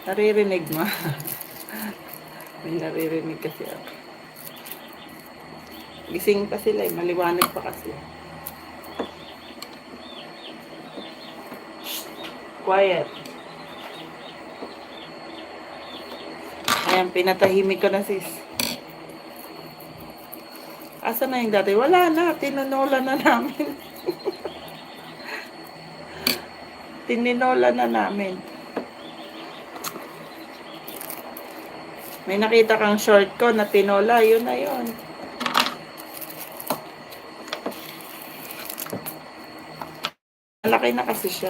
Naririnig mo? May naririnig kasi ako. Gising pa sila eh, maliwanag pa kasi. Shh, quiet. Ayan, pinatahimik ko na sis. Asa na yung dati? Wala na, tininola na namin. Tininola na namin. May nakita kang short ko na tinola, yun na yun. Malaki na kasi siya.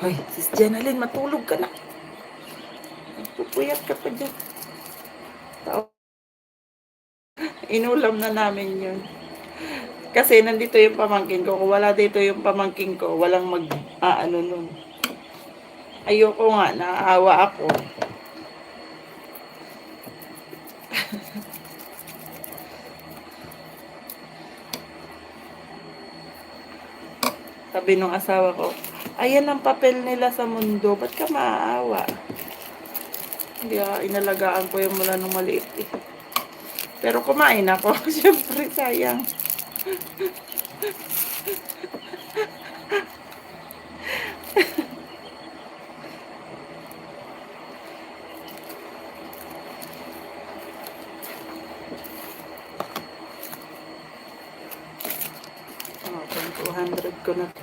Hoy, sis Jenalyn, matulog ka na. Pupuyat ka pa dyan. Inulam na namin yun. Kasi nandito yung pamangkin ko. Kung wala dito yung pamangkin ko, walang ano nun. Ayoko nga, naaawa ako. Sabi nung asawa ko, ayan ang papel nila sa mundo, ba't ka maaawa? Hindi inalagaan ko yung mula nung maliit eh. Pero kumain ako, syempre sayang. Oh, 200 ko na to.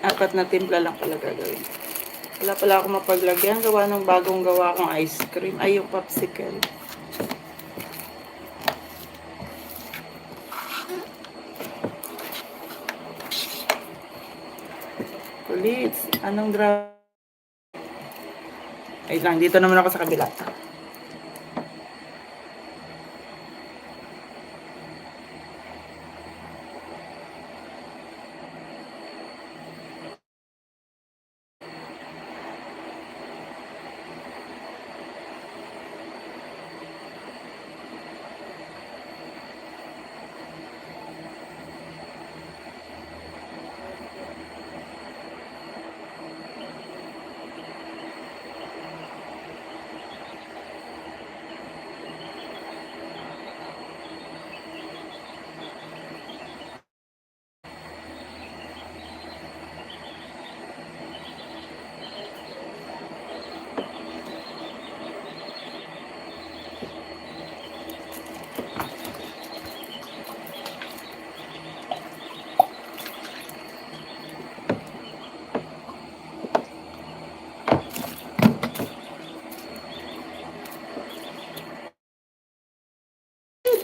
Apat na timpla lang pala gagawin. Wala pala ako mapaglagyan. Gawa ng bagong gawa kong ice cream. Ay, yung popsicle. Kulits. Anong ay lang, dito naman ako sa kabila.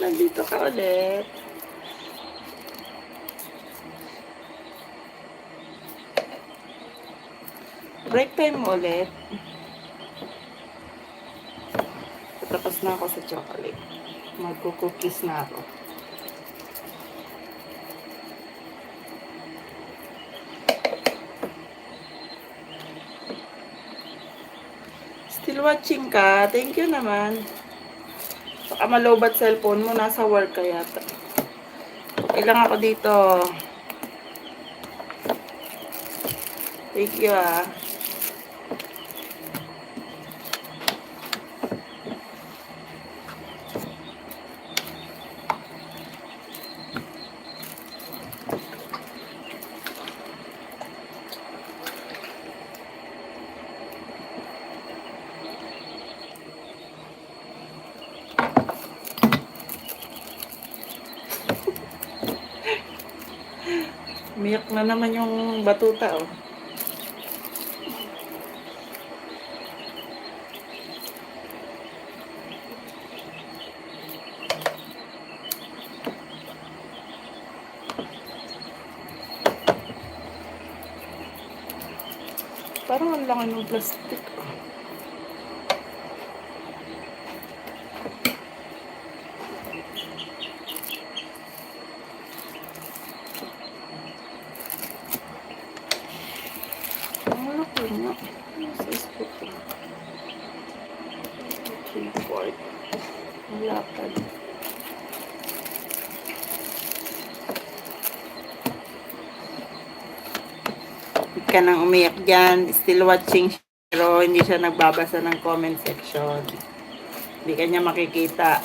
Nandito ka ulit. Break time mo ulit. Tapos na ako sa chocolate. Magko-cookies na ako. Still watching ka? Thank you naman. Baka malobat cellphone mo, nasa work ka yata. Okay lang ako dito. Thank you ah. Umiyak na naman yung batuta oh. Parang ang laki ng plastic. Ang laki nga. Ano size po ito? 3/4. Ang lapad. Huwag ka nang umiyak dyan. Still watching siya, pero hindi siya nagbabasa ng comment section. Hindi ka niya makikita.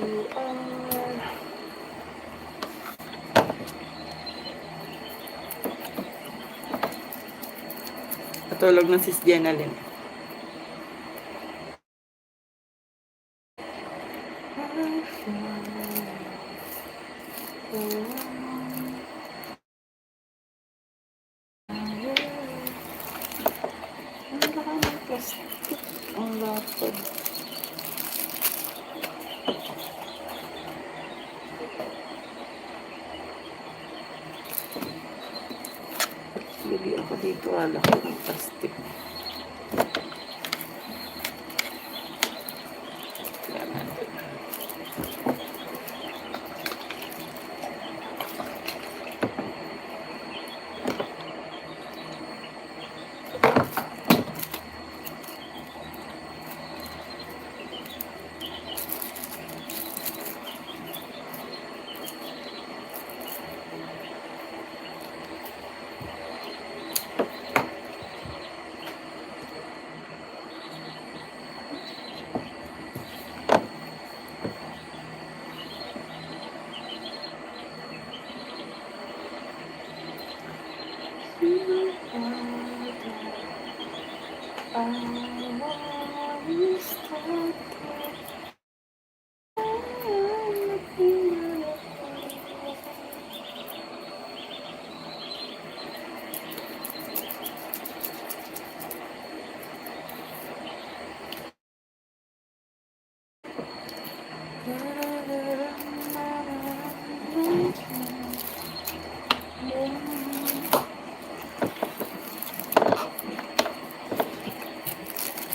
QR. Patulog na sis Jenalyn. Ang laki ng plastic. Ang lapad. Lugi ako dito. Ang laki ng plastic. Yan natin.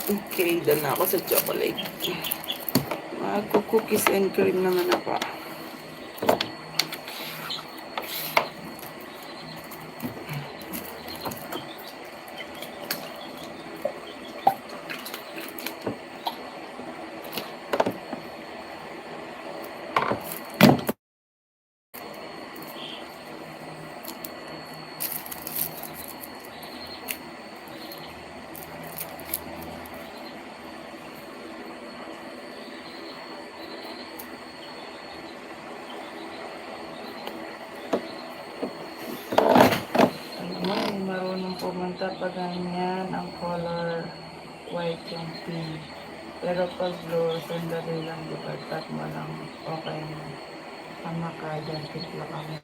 Okay, done na ako sa chocolate. Mag-cookies and cream naman ako. Ay, marunong pumunta pa ganyan ang color white yung pink. Pero pag blue, sandali lang, diba? Tap mo lang, okay na. Tama ka dyan, timpla ka mo.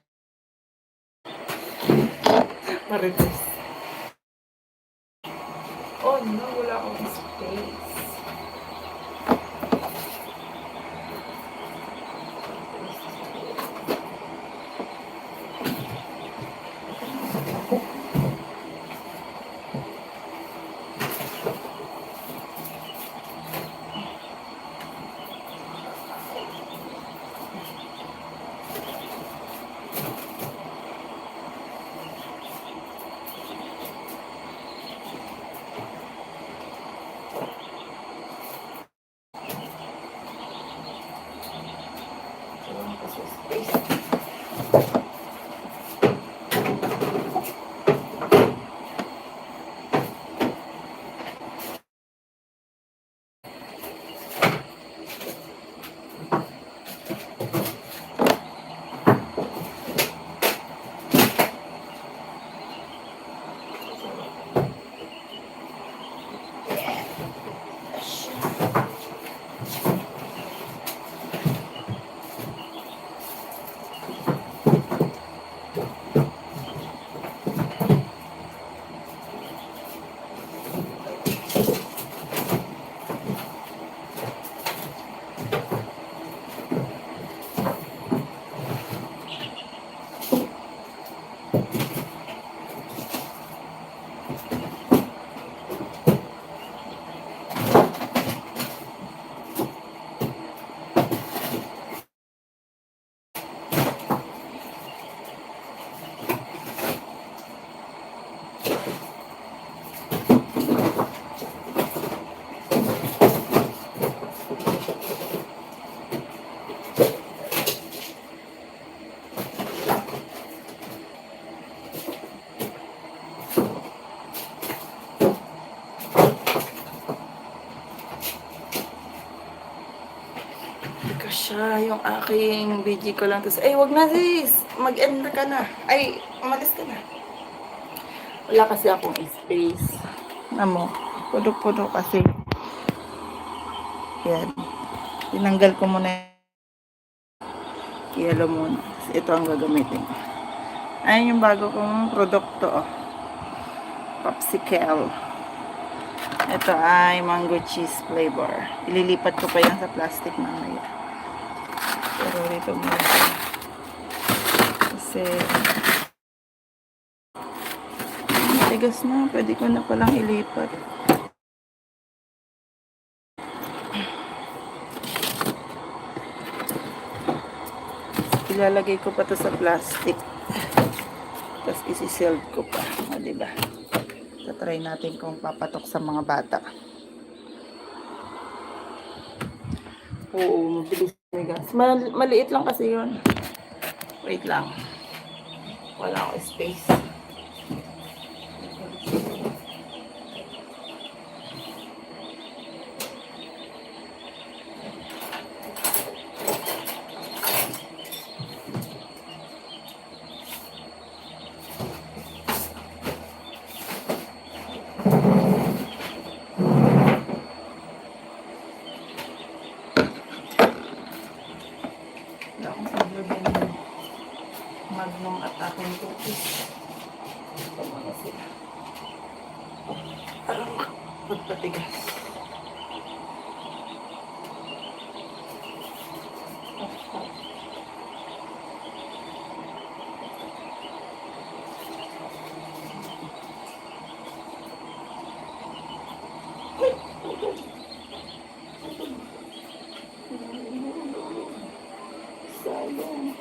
Marites. Oh no, wala akong space. Wala kasi space. Teka siya, yung aking BG ko lang. Ay, wag na sis. Mag-end ka na. Ay, umalis ka na. Wala kasi akong space. Ano mo, puno-puno kasi. Yan. Tinanggal ko muna yellow muna. Ito ang gagamitin ko. Ayan yung bago kong produkto. Oh. Popsicle. Ito ay mango cheese flavor. Ililipat ko pa yan sa plastic mamaya. Pero dito muna. Kasi tigas na. Pwede ko na palang ilipat. Ilalagay ko pa to sa plastic. Tapos isi-sealed ko pa. O, diba? Try natin kung papatok sa mga bata. Oo, mabilis na gas. Maliit lang kasi yun. Wait lang. Wala akong space. Wala akong paglagyan ng Magnum at aking cookies. Ito mga sila. Parang magpatigas. Sayang.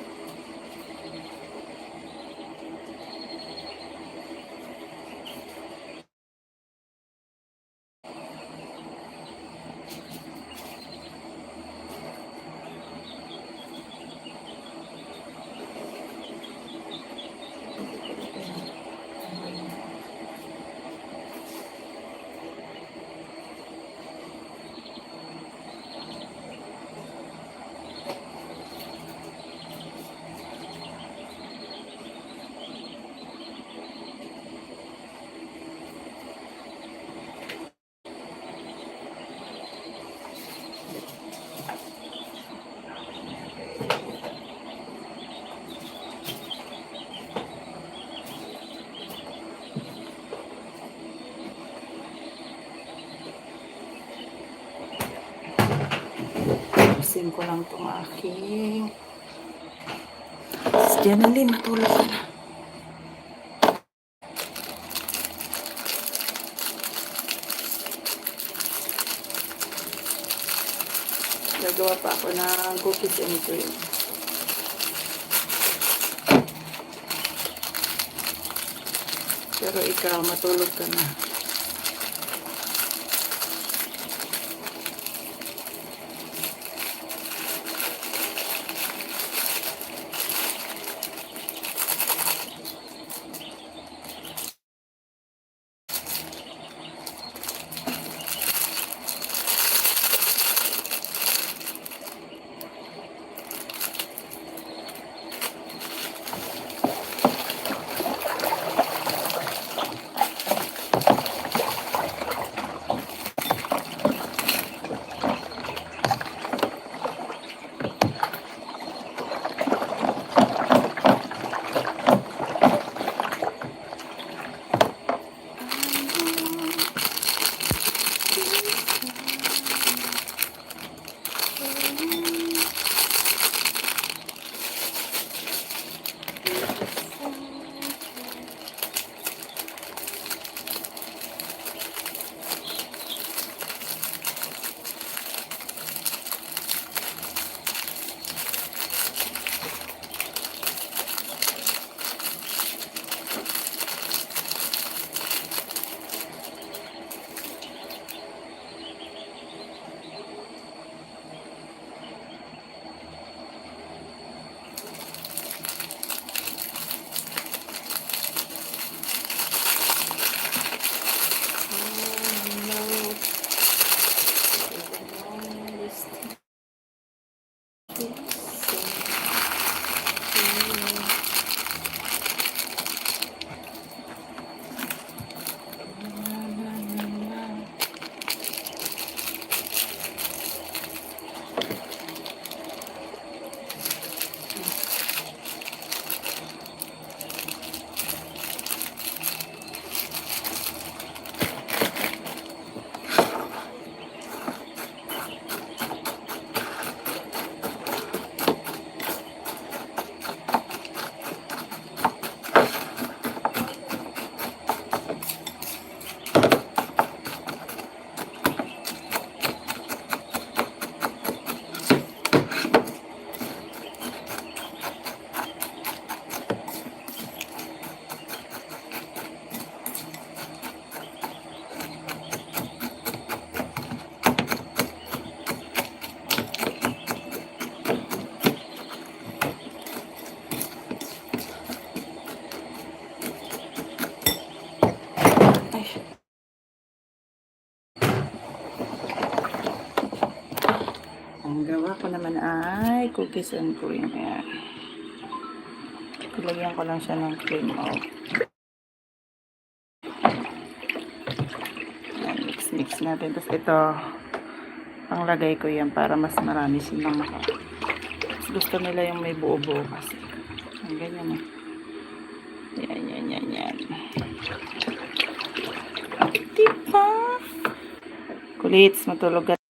Ayusin ko lang itong aking. Janely, matulog ka na. Gagawa pa ako ng cookies and cream. Pero ikaw, matulog ka na. Ang gawa ko naman ay cookies and cream. Ayan. Ilagyan ko lang siya ng cream. Oh. Ayan, mix natin. Tapos ito, panglagay ko yan para mas marami silang maka. Gusto nila yung may buo-buo kasi. Ang ganyan eh. Yan. Diba? Kulits, matulog ka.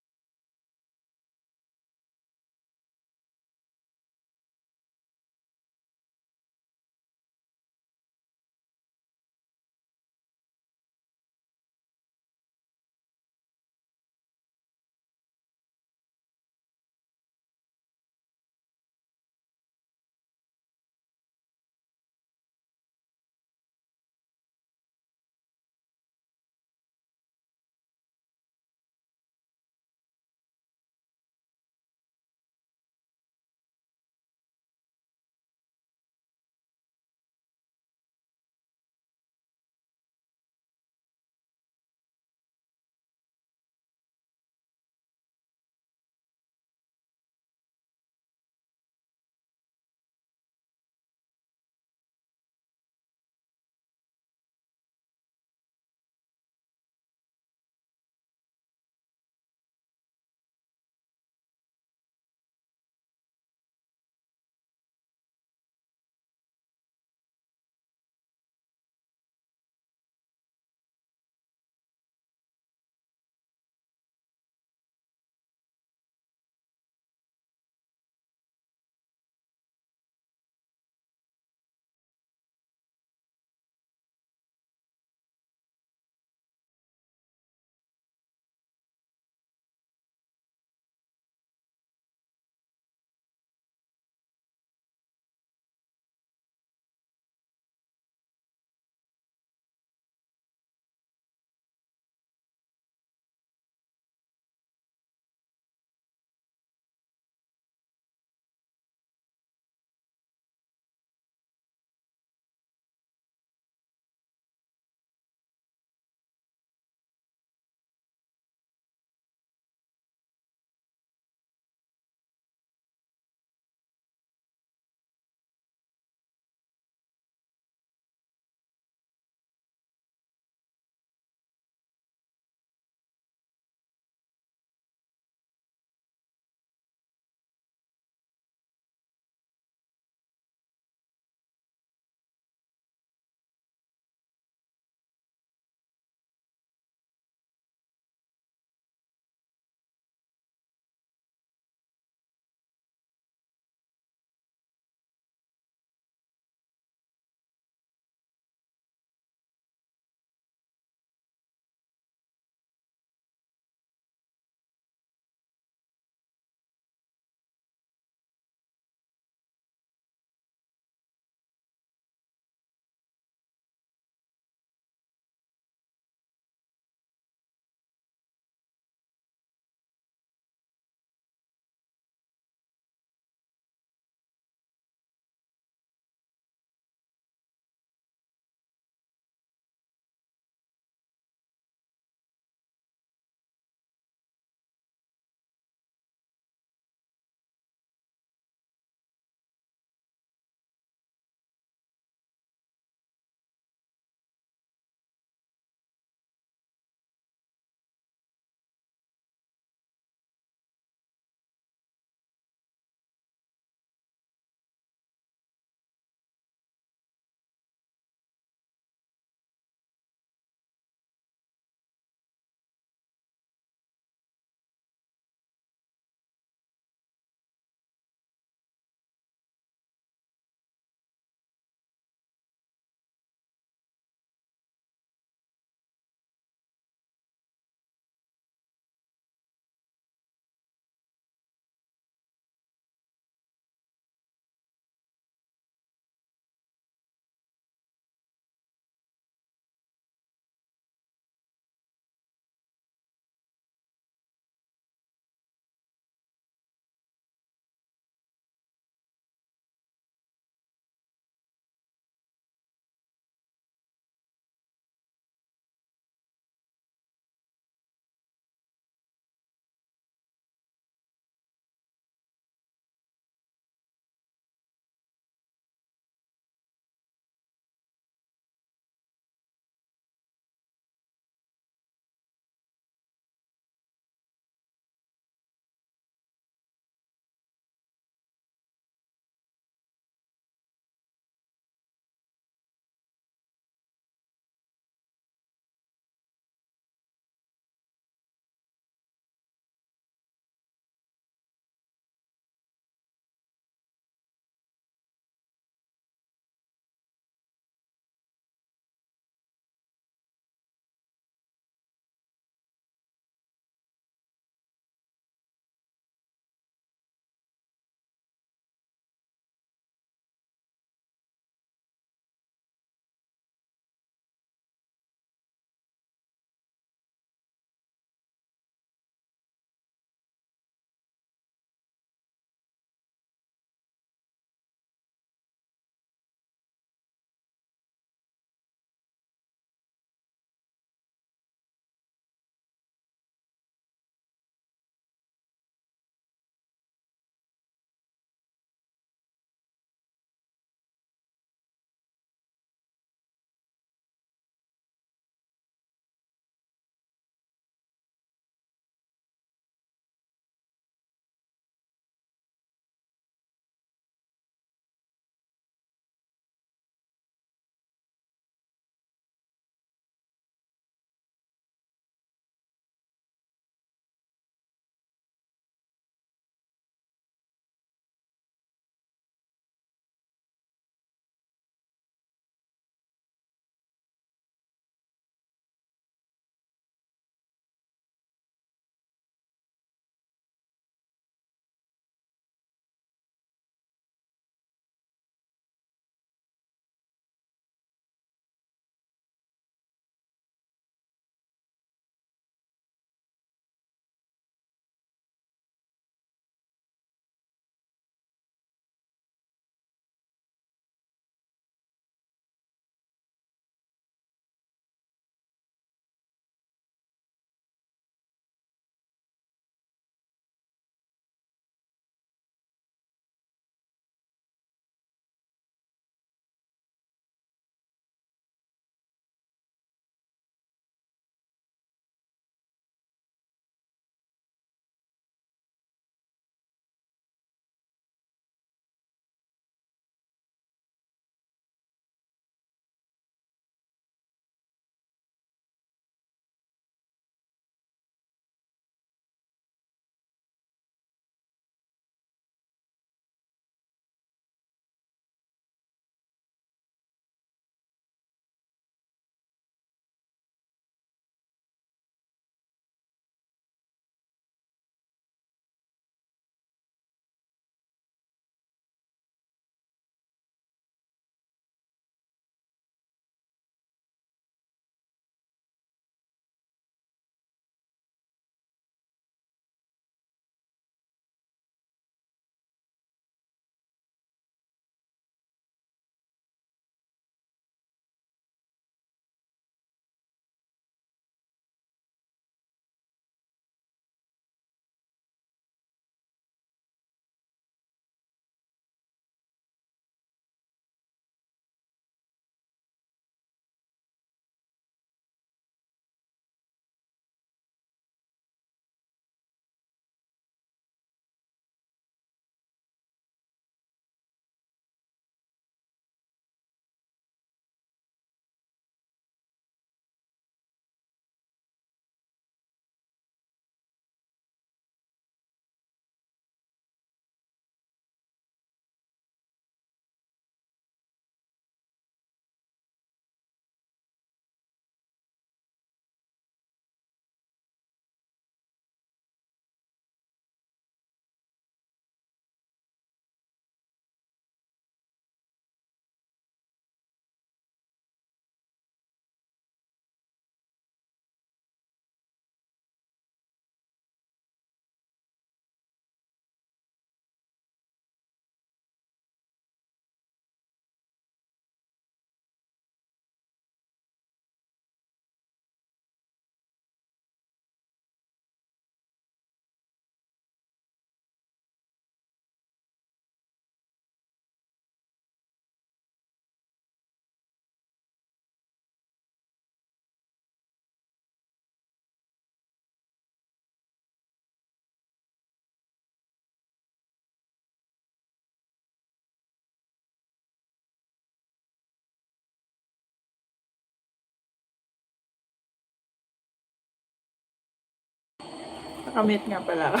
Nakamute nga pala ako.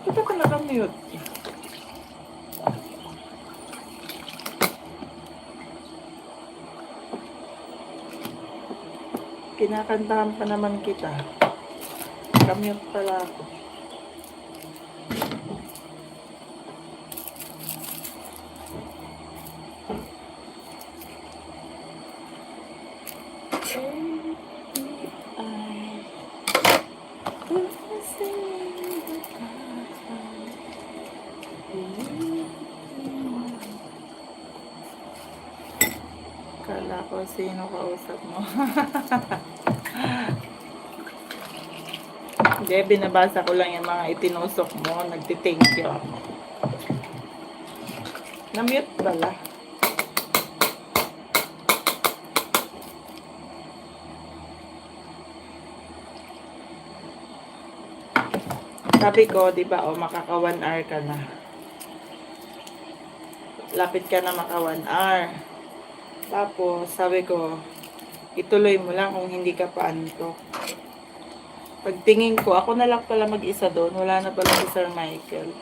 Ba't ako nakamute? Kinakantahan pa naman kita. Nakamute pala ako. Kala ko sino kausap mo. Hindi, binabasa ko lang yung mga itinusok mo. Nagti-thank you ako. Na-mute pala. Sabi ko, di ba, makaka 1 hour ka na. Lapit ka na maka 1 hour. Tapos, sabi ko, ituloy mo lang kung hindi ka pa antok. Pagtingin ko, ako na lang pala mag-isa doon. Wala na pala si Sir Michael.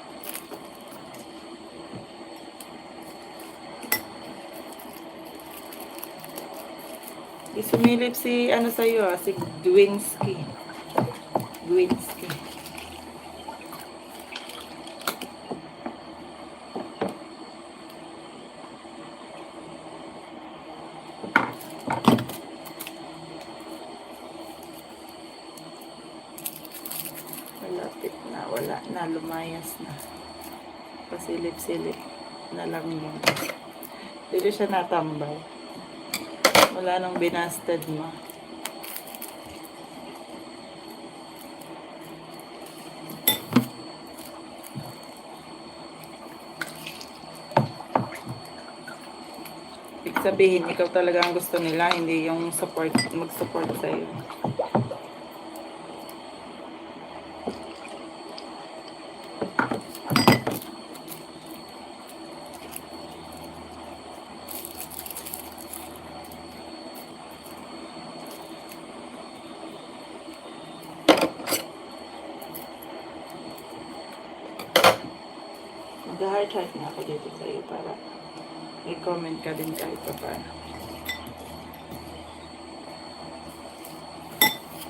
Sumilip si, ano sa'yo, si Dwinsky. Dwinsky. Malapit na, wala na, lumayas na. Pasilip-silip na lang yun. Dito siya natambay. Wala nang binasted mo. Ibig sabihin, ikaw talaga ang gusto nila, hindi yung support, mag-support sa'yo. Mag-heart heart na ako dito sa'yo para i-comment ka din kahit pa paano.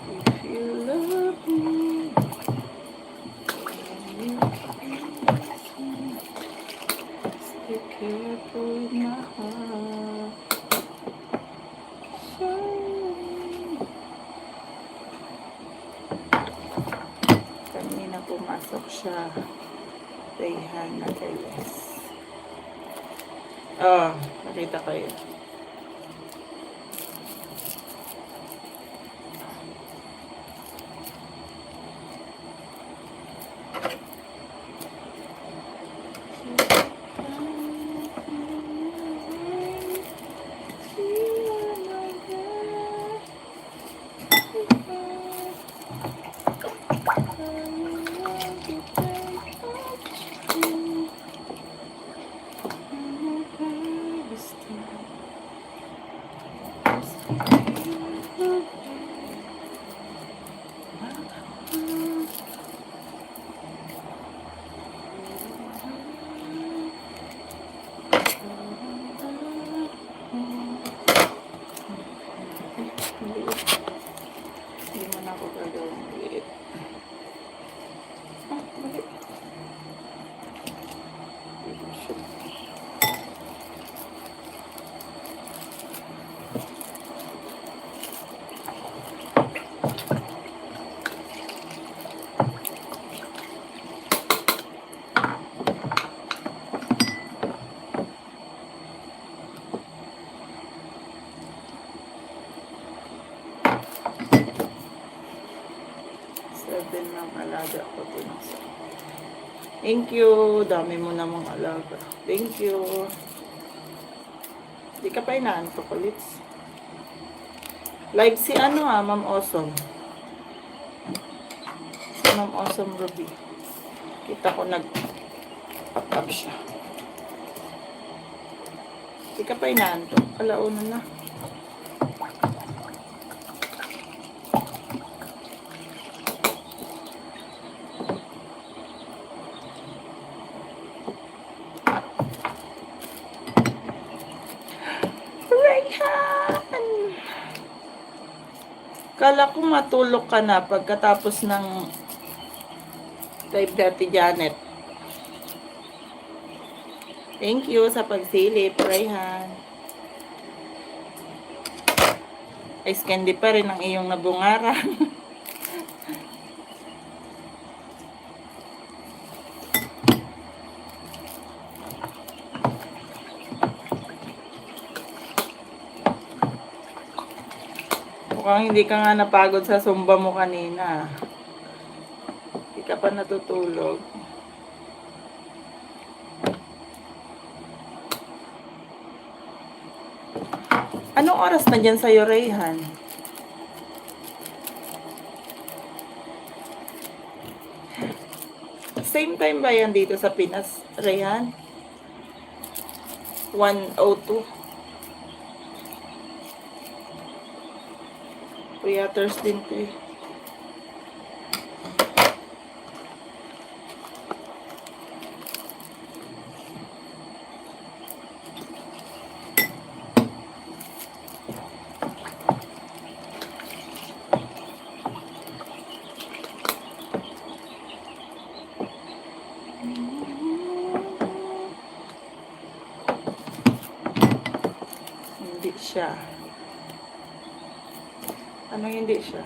If you love me, stay careful with my heart. Kanina pumasok siya. Rayhana Teles. Oh, nakita ko yun. Hindi mo na ako gagawin ulit. Bakit? Seven ng alaga ko pinasa. Thank you. Dami mo namang alaga. Thank you. Di ka pa inaantok ulit. Live si Ma'am Awesome. Si Ma'am Awesome Ruby. Kita ko nag-pop up siya. Di ka pa inaantok. Alauna na. Kala ko matulog ka na pagkatapos ng live dati Janet. Thank you sa pagsilip, Rayhan. Ice candy pa rin ang iyong nabungaran. Mukhang hindi ka nga napagod sa zumba mo kanina. Hindi ka pa natutulog. Anong oras na dyan sa'yo, Rayhan? Same time ba yan dito sa Pinas, Rayhan? 1:02. Kuya Thursday ko eh. Hindi siya. Ano hindi siya?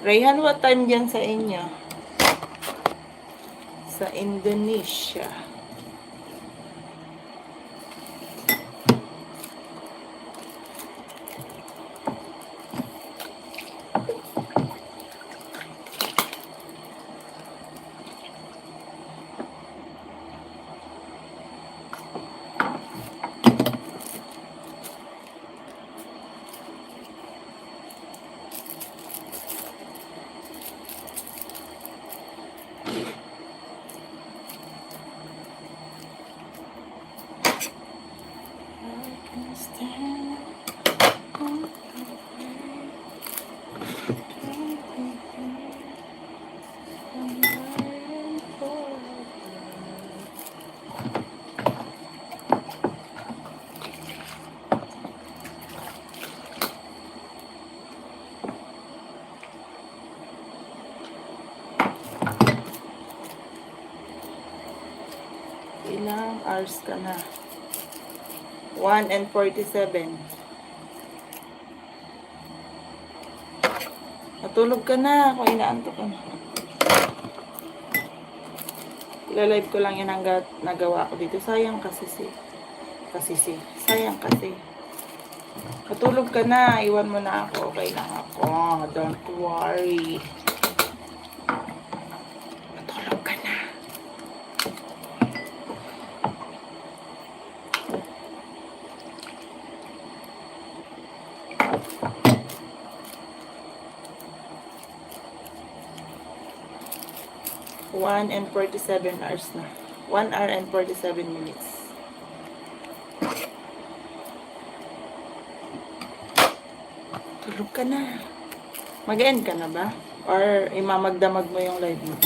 Rayhan, what time dyan sa inyo? Sa Indonesia. Ilang hours ka na? 1:47. Matulog ka na kung inaantok ka na. Ilalive ko lang yan hanggat nagawa ko dito. Sayang kasi sayang kasi. Matulog ka na. Iwan mo na ako. Okay lang ako. Don't worry. Matulog ka na. One and 47 hours na. 1 hour and 47 minutes. Tulog ka na. Mag-end ka na ba? Or imamagdamag mo yung live mo?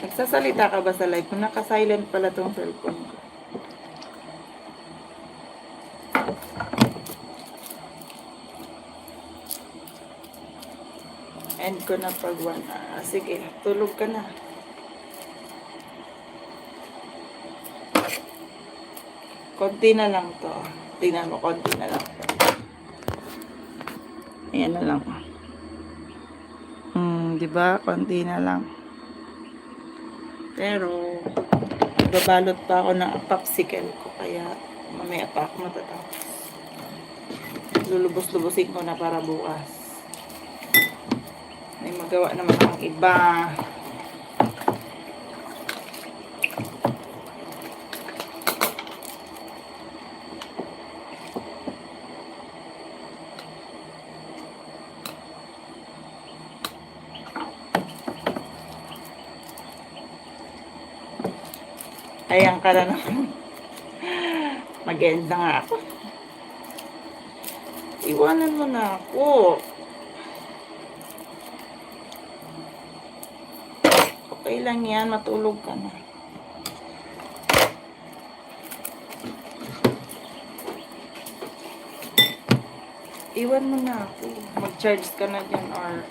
Nagsasalita ka ba sa live mo? Naka-silent pala tong cellphone ko. End ko na pag 1 hour. Sige, tulog ka na. Konti na lang to. Tingnan mo, konti na lang. Ayan na lang. Diba? Konti na lang. Pero, babalot pa ako ng popsicle ko. Kaya, mamaya pa ako matatapos. Lulubos-lubusin ko na para bukas. May magawa naman ang iba. Ayan ka na naman. Mag-end na nga ako. Iwanan mo na ako. Okay lang yan, matulog ka na. Iwan mo na ako. Mag-charge ka na dyan or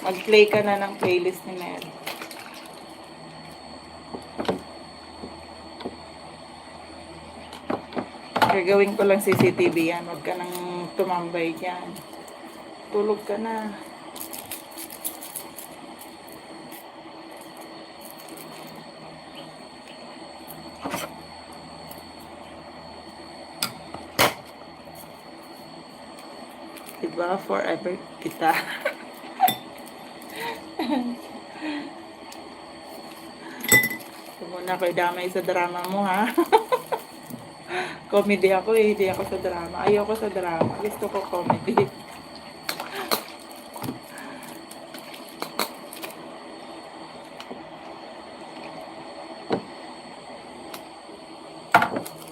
mag-play ka na ng playlist ni Mary. Gagawin ko lang CCTV yan. Huwag ka nang tumambay dyan. Tulog ka na. Diba? Forever kita. Huwag mo na kayo damay sa drama mo, ha? Comedy ako eh, hindi ako sa drama. Ayoko sa drama. Gusto ko comedy.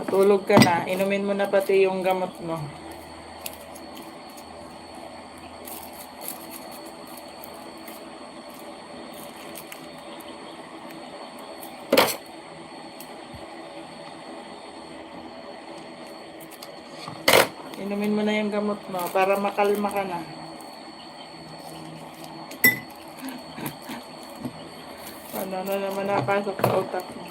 Matulog ka na. Inumin mo na pati yung gamot mo. Inumin mo na yung gamot mo para makalma ka na. Ano na naman napasok sa utak mo.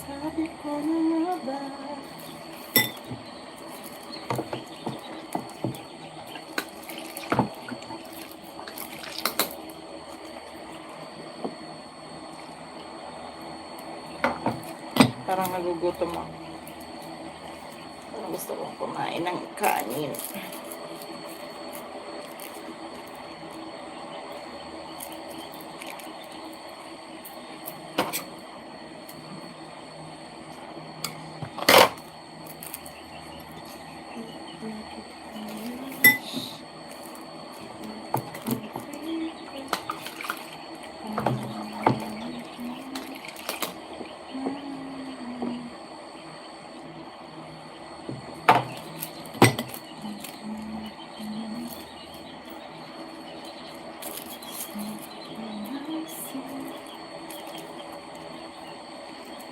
Sabi ko na nga ba? Parang nagugutom ako. Parang gusto kong kumain ng kanin.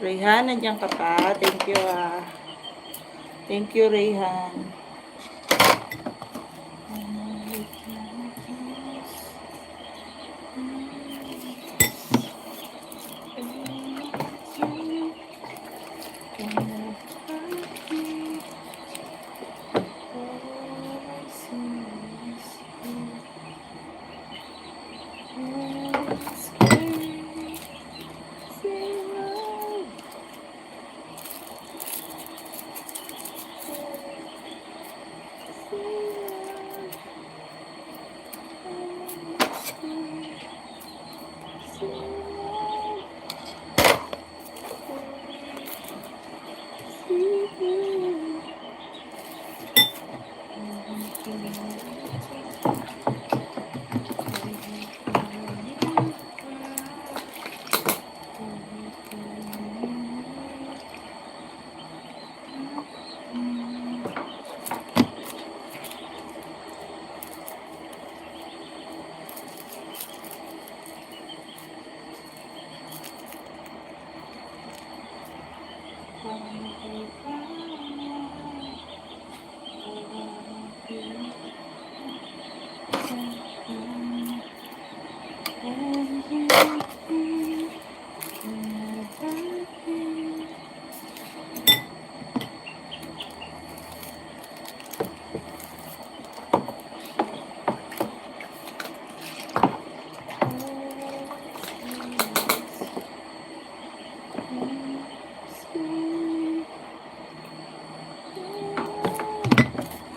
Rayhan, nandiyan ka pa. Thank you, ah. Thank you, Rayhan.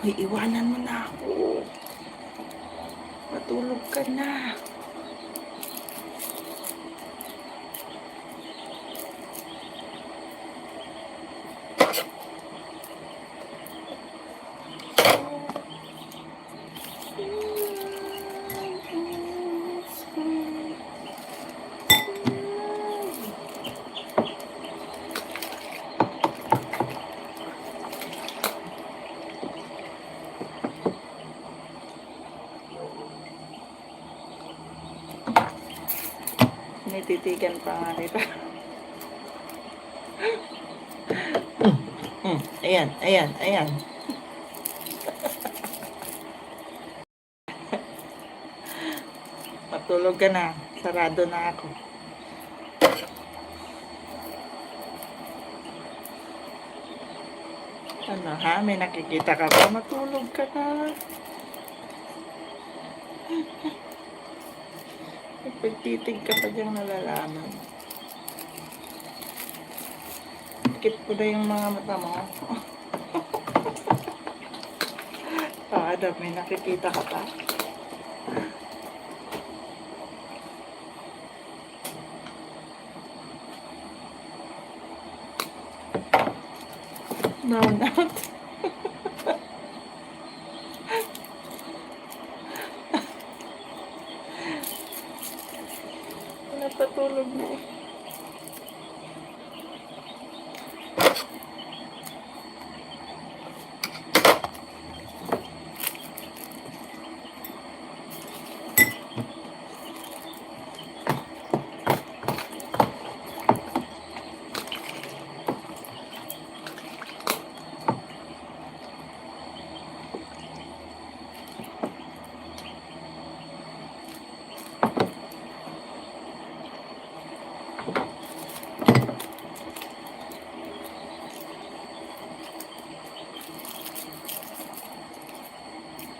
Ay, iwanan mo na ako. Matulog ka na. Nititigan pa nga kita. Ayan, ayan, ayan. Matulog ka na. Sarado na ako. Ano ha? May nakikita ka pa? Matulog ka na. Pagtitig ka pa diyang nalalaman. Ikit ko na yung mga mata mo. Adam, may nakikita ka pa? Brown out. Napatulog mo.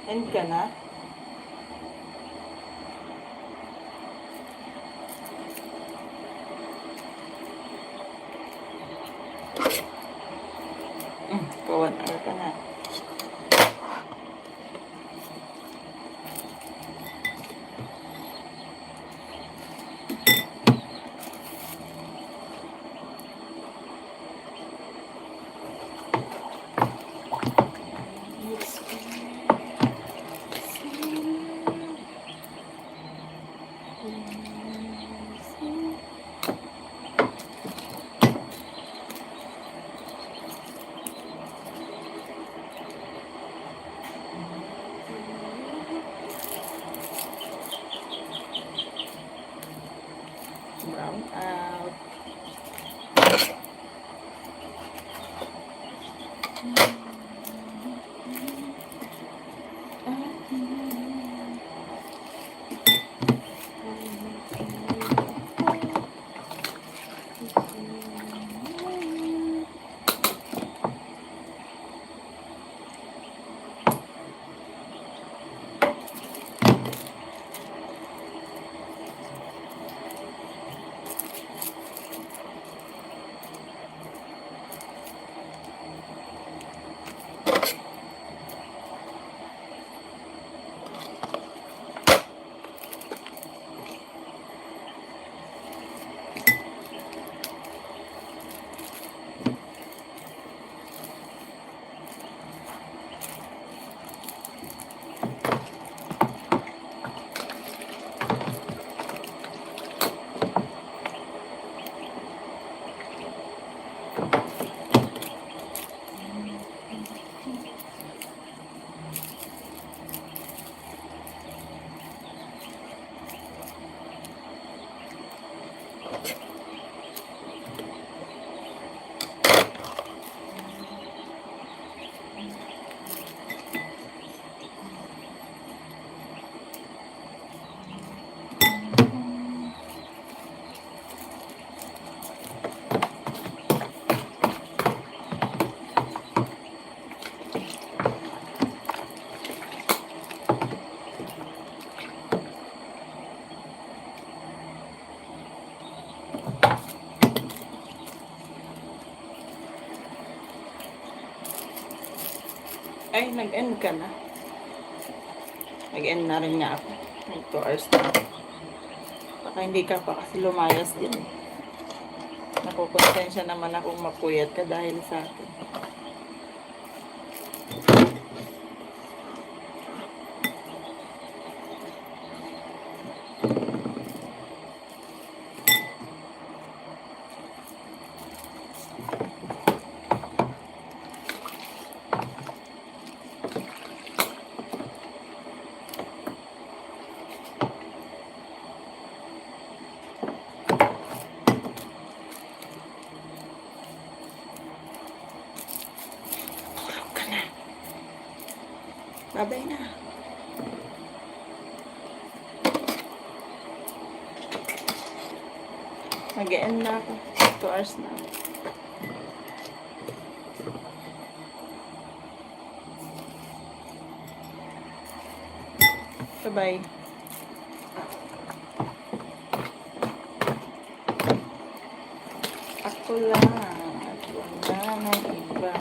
End ka na? Kawan hour ka na. Brown out. Nag-end ka na. Nag-end na rin nga ako. May 2 hours na. Baka hindi ka pa kasi lumayas din. Nakukonsensya naman akong mapuyat ka dahil sa akin. Babay na. Mag-end na ako. 2 hours na. Bye-bye. Ako lang at wala na iba.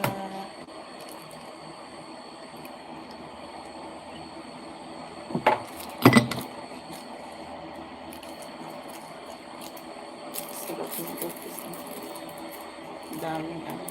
Sarap ng cookies na. Daming ano.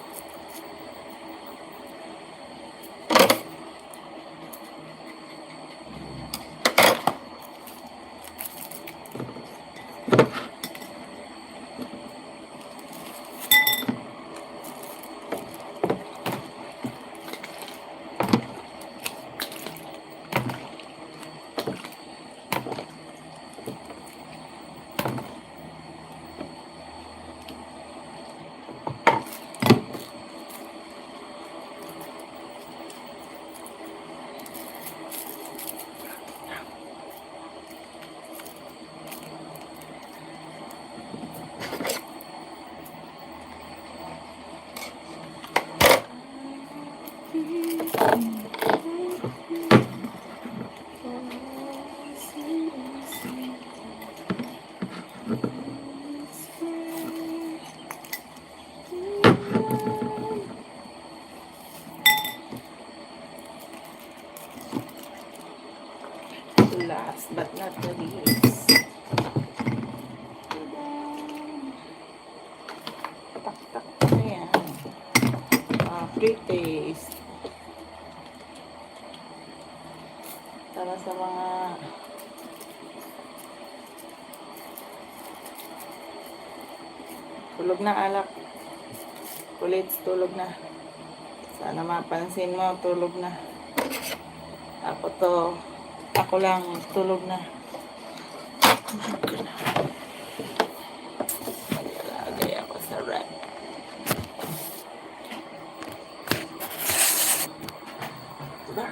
Last but not the least. Tak-tak na yan. Pre-taste. Para sa mga tulog na alak. Kulit, tulog na. Sana mapansin mo, tulog na. Ako lang, tulog na. Maglalagay ako sa rep. Diba?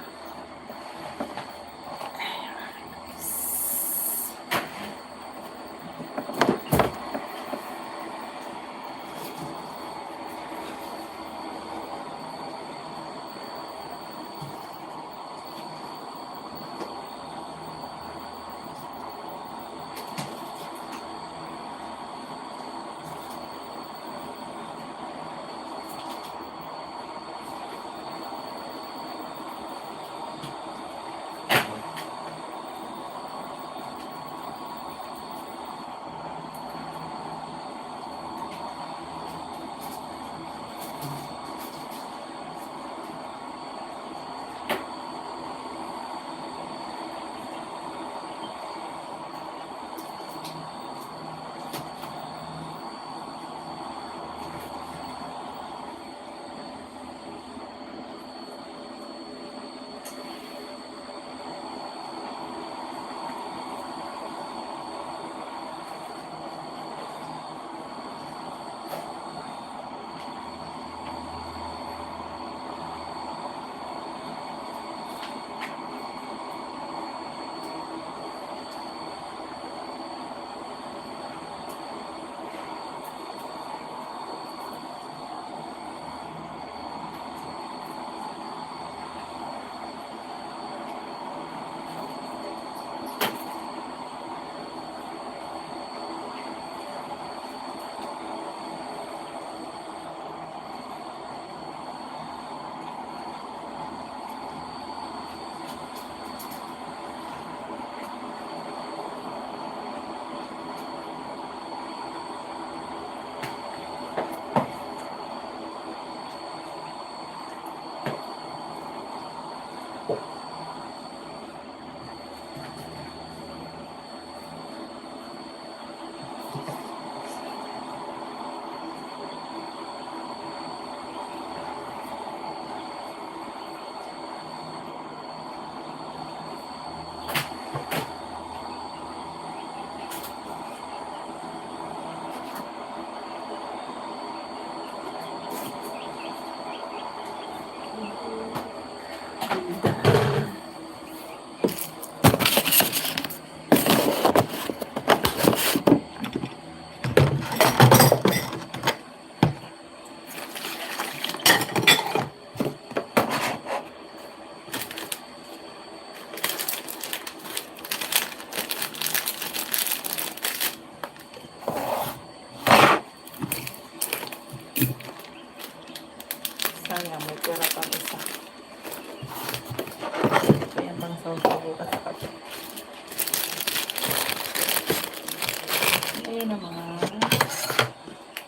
naman.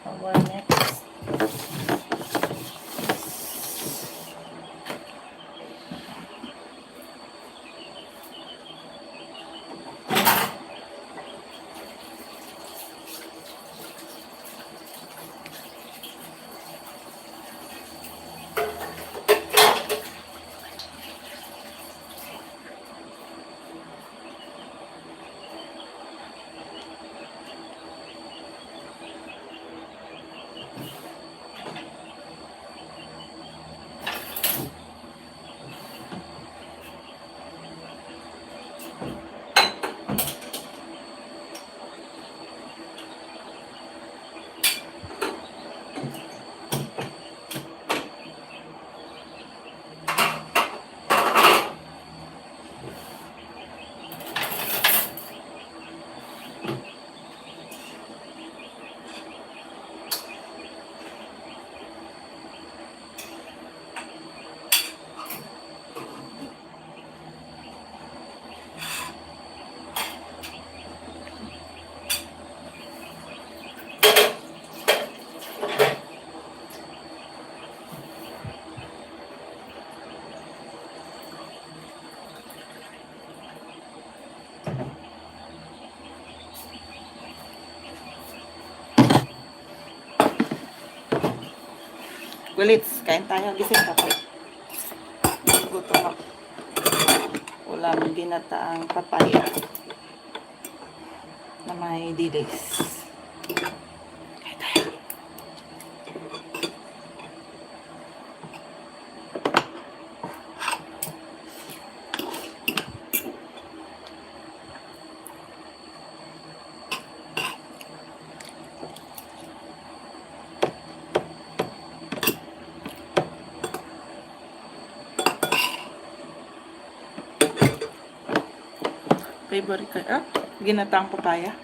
Our next. Kulits, kain tayo. Gising ka pa. Gutom ako. Ulam ginataang papaya na may dilis. Kain tayo. Favorite ka? Ah, ginataang papaya.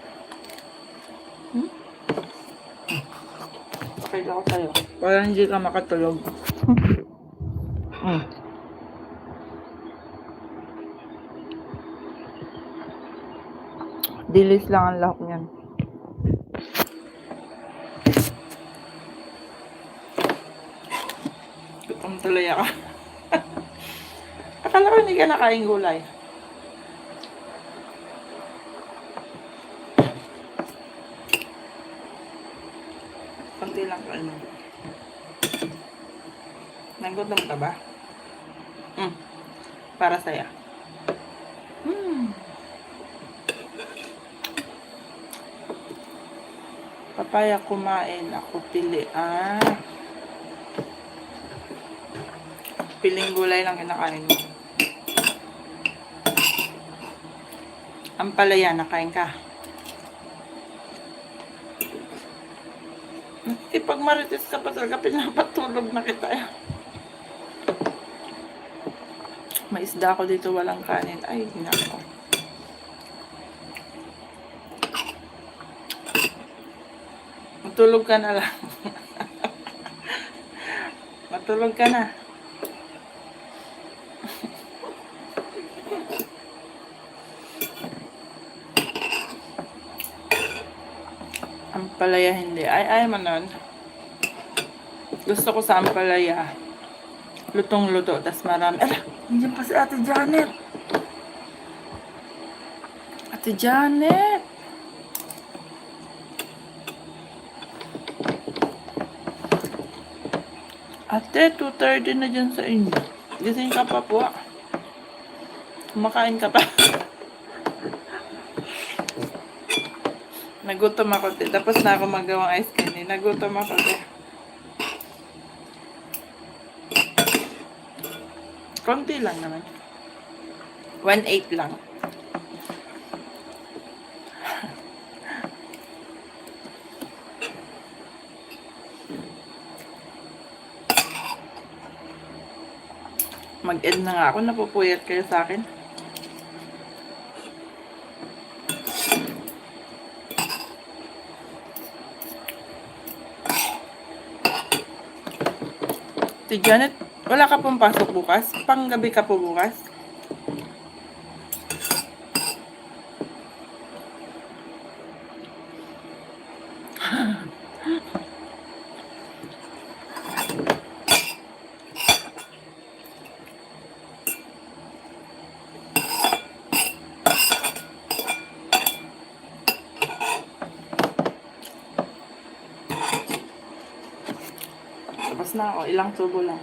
Okay ako sa'yo. Para hindi ka makatulog. Dilis lang ang lahok niyan. Gutom tuloy ako. Akala ko hindi ka nakain gulay. Konti lang kain mo. Nagutom ka ba? Para sa'yo. Papaya kumain. Ako pili. Piling gulay lang kinakain mo. Ang palaya, nakain ka. Pag marites ka pa talaga, pinapatulog na kita. May isda ako dito, walang kanin. Ay, nako. Matulog ka na lang. Matulog ka na. Ang palaya hindi. Ay manon. Gusto ko sa ampalaya. Lutong-luto. Tas marami. Ala, nandiyan pa si Ate Janet. Ate Janet. Ate, 2:30 na dyan sa inyo. Gising ka pa po. Kumakain ka pa. Nagutom ako. Tapos na ako magawang ice candy. Nagutom ako. Konti lang naman. 1/8 lang. Mag-end na nga ako. Napupuyat kayo sa akin. Si Janet, wala ka pong pasok bukas? Panggabi ka po bukas? Tapos na ako. Ilang tubo lang.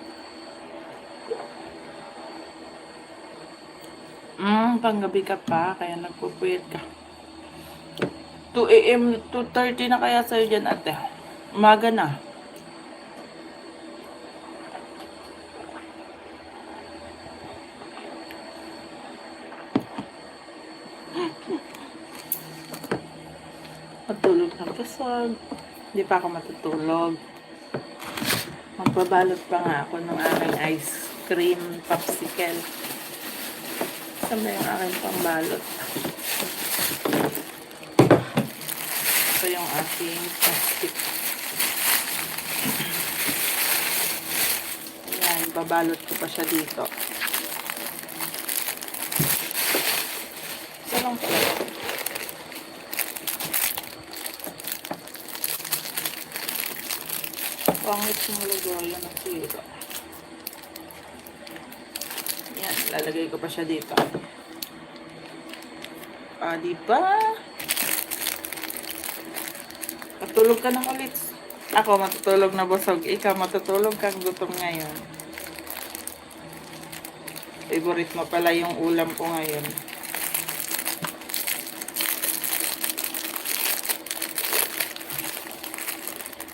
Panggabi ka pa. Kaya nagpupuyat ka. 2 a.m. 2:30 na kaya sa'yo dyan, ate. Umaga na. Matulog ng pasag. Hindi pa ako matutulog. Magbabalot pa nga ako ng aking ice cream popsicle. Saan ba yung aking pambalot? Ito yung aking plastic. Ayan, babalot ko pa siya dito. Ito lang pala. Pangit yung lagayan ng sira. Yan, lalagay ko pa siya dito. Diba? Matulog ka na ulit. Ako matutulog na busog. Ikaw matutulog kang gutom ngayon. Favorite mo pala yung ulam ko ngayon.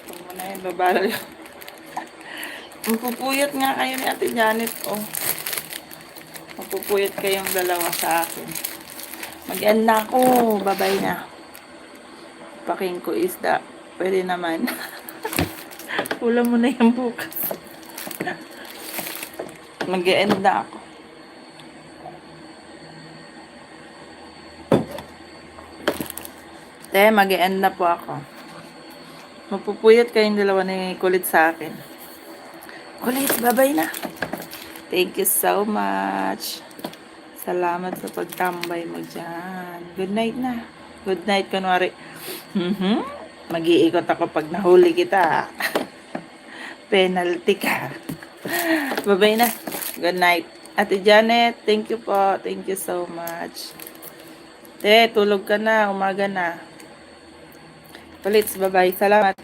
Ito mo na yun, babalo yun. Mapupuyat nga kayo ni Ate Janet, oh. Mapupuyat kayong dalawa sa akin. Mag-end na ako. Bye-bye na. Paking ko isda. Pwede naman. Ulam mo na yan bukas. Mag-end na ako. Mag-end na po ako. Mapupuyat kayong dalawa ni Kulit sa akin. Kulit, bye-bye na. Thank you so much. Salamat sa pagtambay mo dyan. Good night na. Good night, kunwari. Mag-iikot ako pag nahuli kita. Penalty ka. Bye-bye na. Good night. Ate Janet, thank you po. Thank you so much. Tulog ka na. Umaga na. Kulits, bye-bye. Salamat.